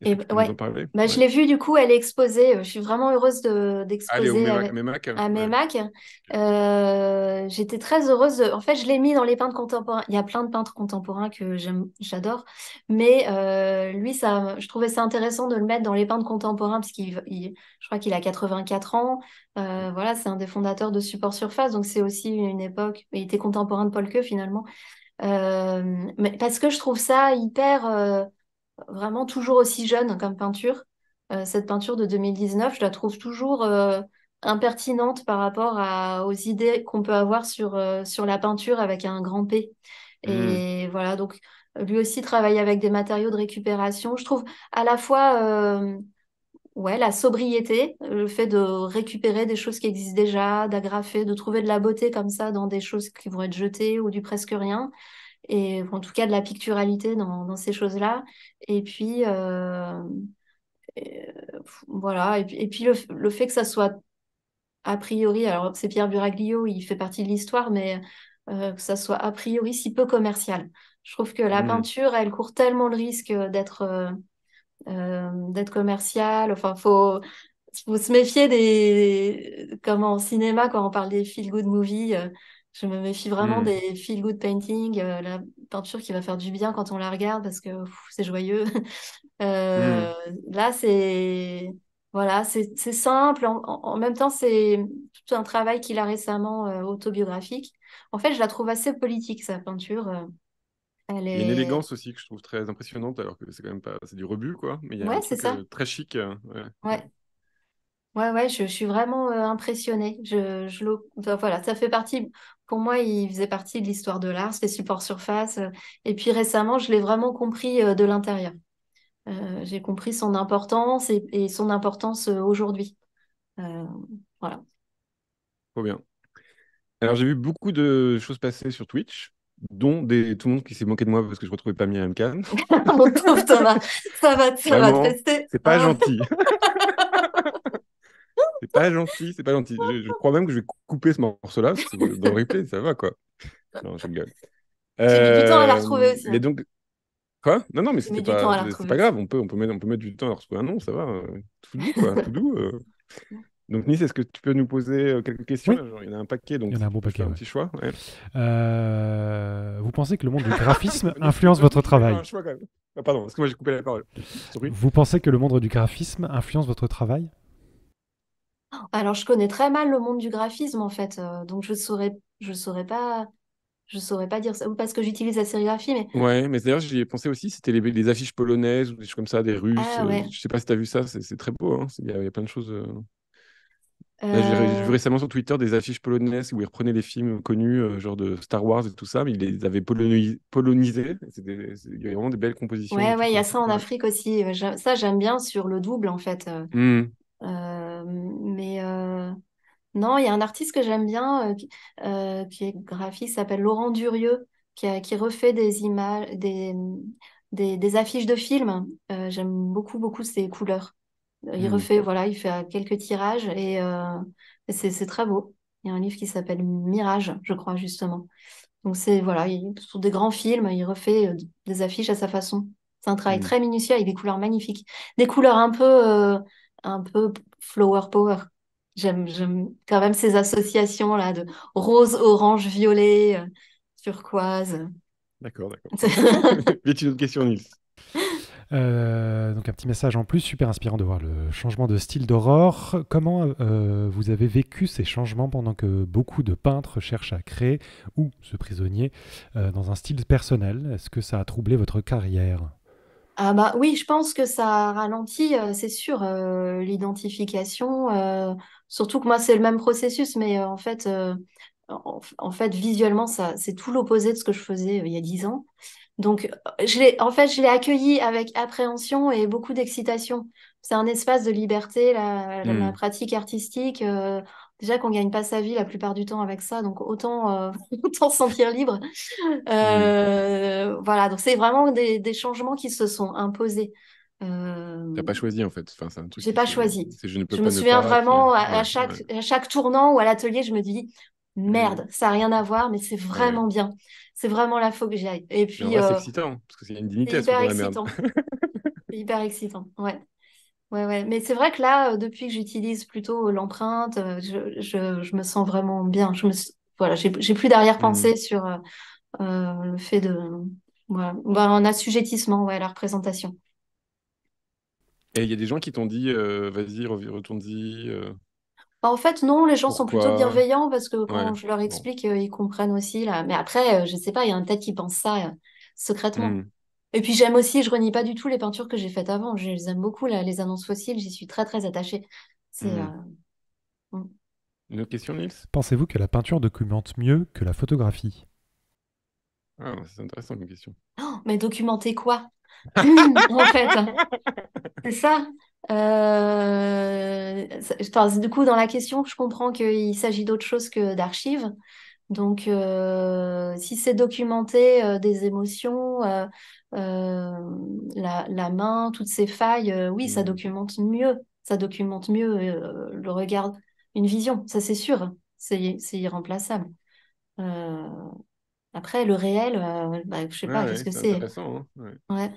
Est-ce Et que tu peux nous en ouais, parler? bah, je Ouais. l'ai vue du coup, elle est exposée. Je suis vraiment heureuse Allez, au d'exposer Mémac? à Ouais. MEMAC. Ok. J'étais très heureuse. En fait, je l'ai mis dans les peintres contemporains. Il y a plein de peintres contemporains que j'adore, mais lui, je trouvais ça intéressant de le mettre dans les peintres contemporains parce je crois qu'il a 84 ans. Voilà, c'est un des fondateurs de Support Surface, donc c'est aussi une époque. Il était contemporain de Paul Queux finalement. Mais parce que je trouve ça hyper vraiment toujours aussi jeune comme peinture. Cette peinture de 2019, je la trouve toujours impertinente par rapport aux idées qu'on peut avoir sur la peinture avec un grand P. Hmm. Et voilà, donc lui aussi travaille avec des matériaux de récupération. Je trouve à la fois ouais, la sobriété, le fait de récupérer des choses qui existent déjà, d'agrafer, de trouver de la beauté comme ça dans des choses qui vont être jetées ou du presque rien et en tout cas de la picturalité dans ces choses-là. Et puis, voilà, et puis le fait que ça soit a priori, alors c'est Pierre Buraglio, il fait partie de l'histoire, mais que ça soit a priori si peu commercial. Je trouve que la Hmm. peinture, elle court tellement le risque d'être commerciale. Enfin, faut se méfier comme en cinéma, quand on parle des feel-good movies. Je me méfie vraiment Hmm. des feel-good painting, la peinture qui va faire du bien quand on la regarde parce que c'est joyeux. Hmm. Euh, Là, c'est. Voilà, c'est simple. En même temps, c'est tout un travail qu'il a récemment autobiographique. En fait, je la trouve assez politique, sa peinture. Elle Il y a une est... élégance aussi que je trouve très impressionnante, alors que c'est quand même pas, c'est du rebut, quoi. Mais il y a un Ouais, c'est truc ça. très chic. Ouais, ouais. Ouais. Ouais, je suis vraiment impressionnée. Enfin, voilà, ça fait partie, pour moi, il faisait partie de l'histoire de l'art, ces supports surface. Et puis récemment, je l'ai vraiment compris de l'intérieur. J'ai compris son importance et son importance aujourd'hui. Euh, voilà. Trop bien. Alors, j'ai vu beaucoup de choses passer sur Twitch, dont tout le monde qui s'est moqué de moi parce que je ne retrouvais pas Myriam Khan. Mon pauvre Thomas, ça va te Vraiment, rester. c'est pas Hein. gentil. C'est pas gentil, c'est pas gentil. Je crois même que je vais couper ce morceau-là, parce que dans le replay, ça va, quoi. Non, je rigole. J'ai mis du temps à la retrouver aussi. Mais Hein. donc, quoi? Non, non, mais J'ai mis du temps à la c'est retrouver pas aussi. grave, on peut mettre du temps à retrouver un nom, ça va. Tout doux, quoi, tout doux. Donc, Nice, est-ce que tu peux nous poser quelques questions? Oui, Là, genre, il y en a un paquet, il donc y en a un tu bon peux paquet, faire un ouais. petit choix. Ouais. Vous pensez que le monde du graphisme Il influence faut votre juste faire travail? un choix, quand même. Ah, pardon, est-ce que moi j'ai coupé la parole? Sorry. Vous pensez que le monde du graphisme influence votre travail? Alors, je connais très mal le monde du graphisme, en fait. Donc, je saurais pas dire ça. Ou parce que j'utilise la sérigraphie, mais... Ouais, mais d'ailleurs, j'y ai pensé aussi, c'était les affiches polonaises ou des choses comme ça, des Russes. Ah ouais. Je sais pas si tu as vu ça, c'est très beau, hein. Il y a plein de choses. Là, j'ai vu Euh, récemment sur Twitter des affiches polonaises où ils reprenaient les films connus, genre de Star Wars et tout ça, mais ils les avaient polonisés. Il y avait vraiment des belles compositions, des Ouais, trucs il y a ça magnifiques. en Ouais. Afrique aussi. Ça, j'aime bien sur le double, en fait. Hmm, Mais non, il y a un artiste que j'aime bien qui est graphiste, qui s'appelle Laurent Durieux, qui refait des images, des affiches de films. J'aime beaucoup, beaucoup ses couleurs. Il hmm, refait, voilà, il fait quelques tirages et c'est très beau. Il y a un livre qui s'appelle Mirage, je crois, justement. Donc c'est, voilà, sur des grands films, il refait des affiches à sa façon. C'est un travail hmm. très minutieux avec des couleurs magnifiques. Des couleurs un peu flower power. J'aime quand même ces associations là de rose, orange, violet, turquoise. D'accord, d'accord. Y a-t-il une autre question, Nils? Donc un petit message en plus, super inspirant de voir le changement de style d'Aurore. Comment vous avez vécu ces changements pendant que beaucoup de peintres cherchent à créer ou se prisonnier dans un style personnel? Est-ce que ça a troublé votre carrière? Ah bah oui, je pense que ça ralentit, c'est sûr, l'identification. Surtout que moi, c'est le même processus, mais en fait, visuellement, ça, c'est tout l'opposé de ce que je faisais il y a 10 ans. Donc, je l'ai accueilli avec appréhension et beaucoup d'excitation. C'est un espace de liberté, la Hmm, pratique artistique. Déjà qu'on gagne pas sa vie la plupart du temps avec ça, donc autant se sentir libre. hmm. Voilà, donc c'est vraiment des changements qui se sont imposés. T'as Euh, pas choisi, en fait. Enfin, c'est un truc j'ai qui pas se... choisi. C'est je ne peux Je me pas ne souviens pas, puis... vraiment Ouais, ouais. à chaque tournant ou à l'atelier, je me dis, Hmm, merde, ça n'a rien à voir, mais c'est ouais. vraiment bien. C'est vraiment là, faut que j'y aille. Et Mais en puis, vrai, c'est excitant, parce qu'il y a une c'est dignité à se foutre hyper dans la merde. excitant. C'est hyper excitant. Ouais. Ouais, ouais. Mais c'est vrai que là, depuis que j'utilise plutôt l'empreinte, je me sens vraiment bien. Voilà, j'ai plus Hmm. d'arrière-pensée sur le fait de, voilà, bah, un assujettissement, ouais, à la représentation. Et il y a des gens qui t'ont dit, vas-y, retourne-y. Bah, en fait, non, les gens sont plutôt Pourquoi? bienveillants parce que Ouais, quand je leur bon. explique, ils comprennent aussi là. Mais après, je sais pas, il y en a peut-être qui pensent ça secrètement. Hmm, Et puis j'aime aussi, je renie pas du tout les peintures que j'ai faites avant. Je les aime beaucoup, là, les annonces fossiles, j'y suis très très attachée. C'est hmm. mm. Une autre question, Nils? Pensez-vous que la peinture documente mieux que la photographie? Ah, c'est intéressant comme question. Oh, mais documenter quoi? En fait, c'est ça. Enfin, du coup, dans la question, je comprends qu'il s'agit d'autre chose que d'archives. Donc, si c'est documenter des émotions, la main, toutes ces failles, oui, ça Hmm. documente mieux. Ça documente mieux le regard, une vision, ça c'est sûr. C'est irremplaçable. Euh, Après, le réel, bah, je sais Ouais, pas, qu'est-ce ouais, que c'est c'est? intéressant, hein, ouais. Ouais,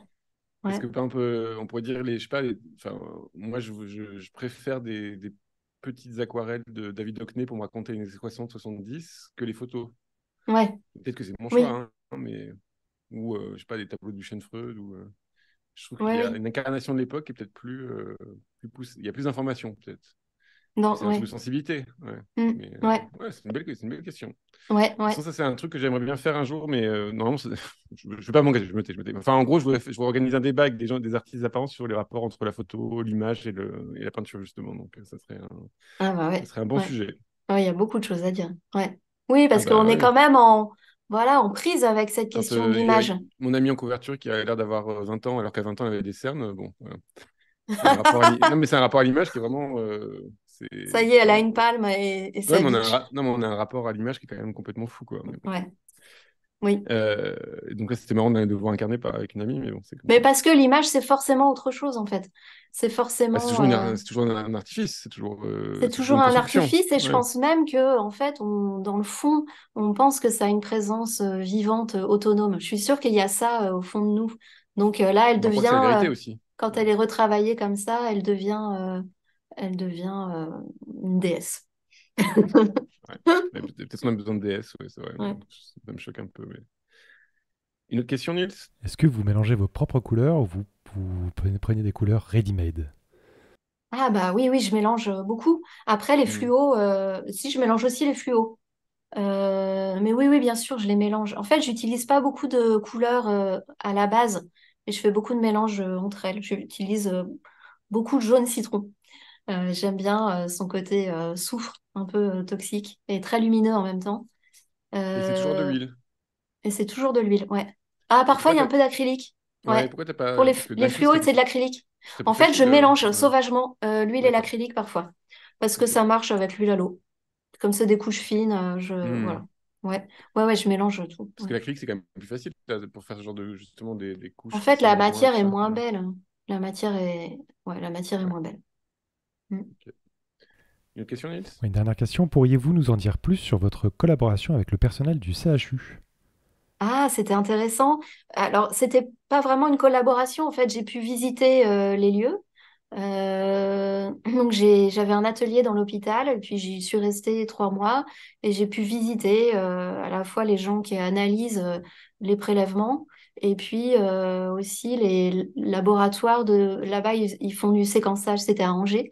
Est-ce ouais. que, par exemple, on pourrait dire, je sais pas, enfin, moi, je préfère des petites aquarelles de David Hockney pour me raconter les années 60-70 que les photos. Ouais, Peut-être que c'est mon choix, oui. hein, mais... Ou, je sais pas, des tableaux du Freud ou... Je trouve qu'il Ouais, y a oui. une incarnation de l'époque qui est peut-être plus poussée. Il y a plus d'informations, peut-être. Puis Non, c'est un truc de ouais. sensibilité. Ouais. Mm, Mais ouais, ouais, c'est une belle question. De ouais, toute ouais. façon, ça, c'est un truc que j'aimerais bien faire un jour, mais normalement, je ne vais pas m'engager. Je me tais. Enfin, en gros, je voudrais organiser un débat avec des gens, des artistes apparents sur les rapports entre la photo, l'image et la peinture, justement. Donc, Ah bah ça ouais, serait un bon ouais. sujet. Ouais, il y a beaucoup de choses à dire. Ouais. Oui, Ah parce bah qu'on est ouais. quand même en, voilà, en prise avec cette Quand question de il y a l'image. mon ami en couverture qui a l'air d'avoir 20 ans, alors qu'à 20 ans, il avait des cernes, bon, voilà. C'est un rapport Non, mais c'est un rapport à l'image qui est vraiment. Ça y est, elle a c'est- une palme et Ouais, ça mais bitch. non, mais on a un rapport à l'image qui est quand même complètement fou, quoi. Mais bon. Ouais, oui. Donc là, c'était marrant de devoir incarner avec une amie, mais bon, c'est comme Mais ça. parce que l'image, c'est forcément autre chose, en fait. C'est Bah, forcément, c'est toujours un artifice, c'est c'est toujours toujours une un construction. artifice et je Ouais. pense même que, en fait, dans le fond, on pense que ça a une présence vivante, autonome. Je suis sûre qu'il y a ça au fond de nous. Donc là, elle Bon, on croit que c'est la devient, vérité aussi. quand Ouais. elle est retravaillée comme ça, elle devient une déesse. Ouais. Mais peut-être qu'on a besoin de DS, ouais, c'est vrai. Ouais. Ça me choque un peu. Une autre question, Nils? Est-ce que vous mélangez vos propres couleurs ou vous prenez des couleurs ready-made? Ah bah oui, oui, je mélange beaucoup. Après, les Hmm. fluos, si je mélange aussi les fluos. Mais oui, oui, bien sûr, je les mélange. En fait, j'utilise pas beaucoup de couleurs à la base, et je fais beaucoup de mélanges entre elles. J'utilise beaucoup de jaune citron. J'aime bien son côté soufre, un peu toxique, et très lumineux en même temps. Et c'est toujours de Euh, l'huile. et c'est toujours de l'huile, ouais. Ah, Et parfois, il y a un peu d'acrylique. Ouais, Ouais. pourquoi t'as Pour pas. Parce que les d'un coup, fluos, c'est de l'acrylique. ce serait En plus fait, je facile. mélange Ouais. sauvagement l'huile et D'accord. l'acrylique parfois, parce que Ok. ça marche avec l'huile à l'eau. Comme c'est des couches fines, Hmm. voilà. Ouais, ouais, ouais, je mélange tout. Parce Ouais. que l'acrylique, c'est quand même plus facile là, pour faire ce genre de, justement, des En couches fait, la facilement jointes, matière tout est ça. moins Ouais. belle. La matière est, ouais, la matière est Ouais. moins belle. Mm. Ok. Une autre question, Nils? Une dernière question, pourriez-vous nous en dire plus sur votre collaboration avec le personnel du CHU? Ah, c'était intéressant. Alors, c'était pas vraiment une collaboration. En fait, j'ai pu visiter les lieux. Donc, j'avais un atelier dans l'hôpital, et puis j'y suis restée 3 mois, et j'ai pu visiter à la fois les gens qui analysent les prélèvements, et puis aussi les laboratoires de là-bas, ils font du séquençage, c'était à Angers,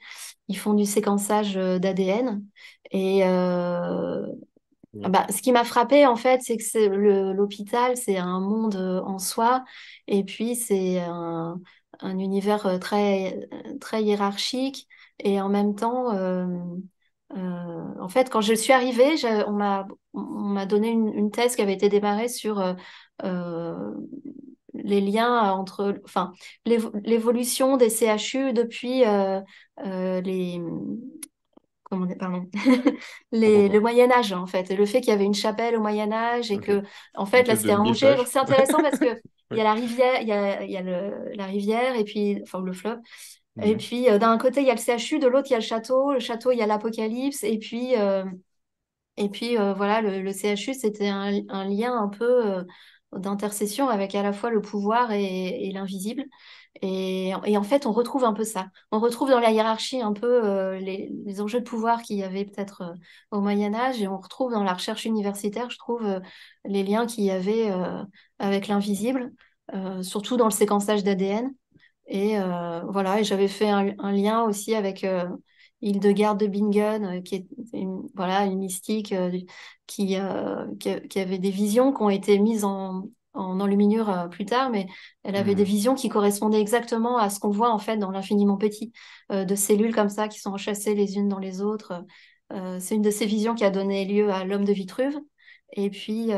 ils font du séquençage d'ADN. Et Ouais. bah, ce qui m'a frappé en fait, c'est que l'hôpital, c'est un monde en soi, et puis c'est un univers très hiérarchique, et en même temps, en fait, quand je suis arrivée, on m'a donné une thèse qui avait été démarrée sur euh, les liens entre, enfin, l'évolution des CHU depuis pardon, Comprends le pas. Moyen Âge en fait, et le fait qu'il y avait une chapelle au Moyen Âge et Ok. que en Une fait là thèse de c'était à 1000 Angers, donc pages. c'est intéressant parce que il y Ouais. a la rivière, il y a la rivière et puis enfin le fleuve, et Mhm. puis d'un côté il y a le CHU, de l'autre il y a le château il y a l'Apocalypse, et puis voilà, le CHU, c'était un lien un peu d'intercession avec à la fois le pouvoir et l'invisible. Et en fait, on retrouve un peu ça. On retrouve dans la hiérarchie un peu les enjeux de pouvoir qu'il y avait peut-être au Moyen Âge, et on retrouve dans la recherche universitaire, je trouve, les liens qu'il y avait avec l'invisible, surtout dans le séquençage d'ADN. Et voilà, et j'avais fait un lien aussi avec Hildegarde de Bingen, qui est voilà, une mystique qui avait des visions qui ont été mises en enluminure plus tard, mais elle avait des Mhm. visions qui correspondaient exactement à ce qu'on voit en fait dans l'infiniment petit, de cellules comme ça qui sont enchâssées les unes dans les autres. C'est une de ces visions qui a donné lieu à l'homme de Vitruve. Et puis,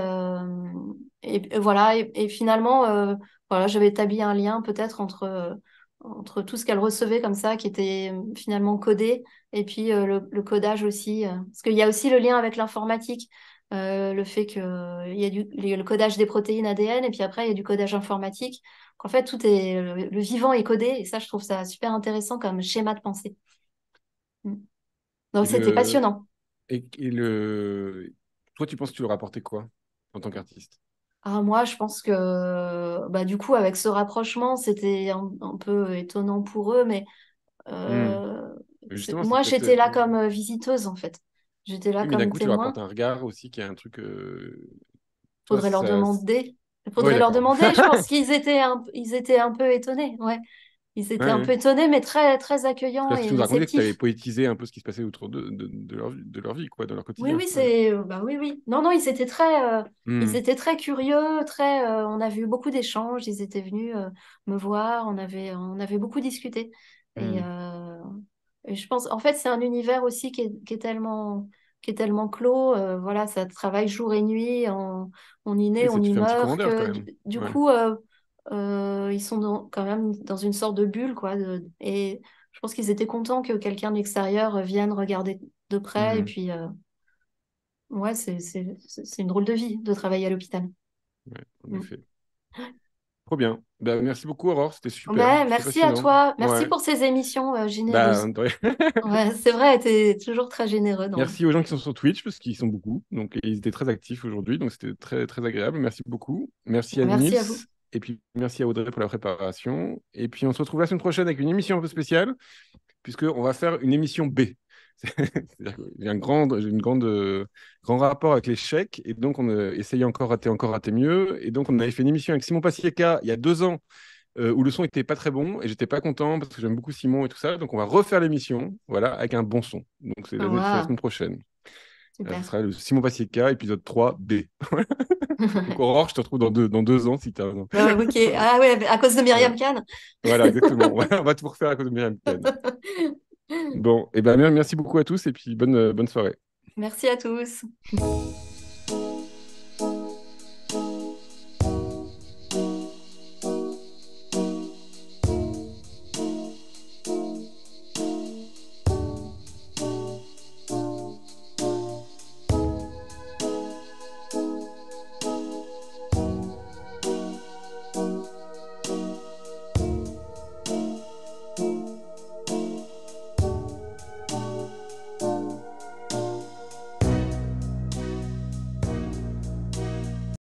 et voilà, et finalement, voilà, j'avais établi un lien peut-être entre tout ce qu'elle recevait comme ça, qui était finalement codé, et puis le codage aussi. Parce qu'il y a aussi le lien avec l'informatique, le fait qu'il y a le codage des protéines ADN, et puis après, il y a du codage informatique. En fait, tout est, le vivant est codé, et ça, je trouve ça super intéressant comme schéma de pensée. Mm. Donc, Et c'était le, passionnant. et le, toi, tu penses que tu leur as apporté quoi en tant qu'artiste? Ah, moi, je pense que bah, du coup, avec ce rapprochement, c'était un peu étonnant pour eux, mais Hmm. Justement, c'est moi, peut-être. j'étais là comme visiteuse, en fait. J'étais là Oui, mais d'un comme coup, tu leur témoin. apportes un regard aussi qui est un truc. Toi, Faudrait leur demander. Il Oui, faudrait leur d'accord. demander. Je pense ils étaient un peu étonnés. Ouais. Ils étaient Ouais, un ouais. peu étonnés, mais très, très accueillants Parce que et tu nous as raconté que tu avais réceptifs. poétisé un peu ce qui se passait autour de leur vie, quoi, de leur Oui, quotidien. oui, Ouais. bah oui, oui. Non, non, ils Hmm. étaient très curieux, on a vu beaucoup d'échanges. Ils étaient venus me voir. On avait beaucoup discuté. Et, Hmm. euh, et je pense, en fait, c'est un univers aussi qui est tellement clos. Voilà, ça travaille jour et nuit. On y naît, Oui, on tu y fais un petit meurt. commandeur quand Que même. du Ouais. coup, ils sont quand même dans une sorte de bulle, quoi. Et je pense qu'ils étaient contents que quelqu'un de l'extérieur vienne regarder de près. Et Hmm. puis, ouais, c'est une drôle de vie de travailler à l'hôpital. Ouais, en Mm. effet. Trop bien. Bah, merci beaucoup, Aurore. C'était super. Ben, C'était merci à passionnant. toi. Merci Ouais. pour ces émissions Bah, généreuses. Ouais, c'est vrai, tu es toujours très généreux dans. merci aux gens qui sont sur Twitch, parce qu'ils sont beaucoup. Donc, ils étaient très actifs aujourd'hui. Donc, c'était très, très agréable. Merci beaucoup. Merci à Nils. Merci à vous. Et puis, merci à Audrey pour la préparation. Et puis, on se retrouve la semaine prochaine avec une émission un peu spéciale, puisqu'on va faire une émission B. C'est-à-dire que j'ai une grande, grand rapport avec l'échec. Et donc, on a essayé encore, raté mieux. Et donc, on avait fait une émission avec Simon Pasieka il y a 2 ans où le son était pas très bon et j'étais pas content parce que j'aime beaucoup Simon et tout ça. Donc on va refaire l'émission, voilà, avec un bon son. Donc c'est la Waouh, semaine prochaine. Ce super. sera le Simon Pasieka, épisode 3B. Donc Aurore, je te retrouve dans deux ans si tu as. Ok. Ah ouais, à cause de Voilà, Myriam Khan. voilà, exactement. On va tout refaire à cause de Myriam Ken. Bon, et ben merci beaucoup à tous et puis bonne soirée. Merci à tous.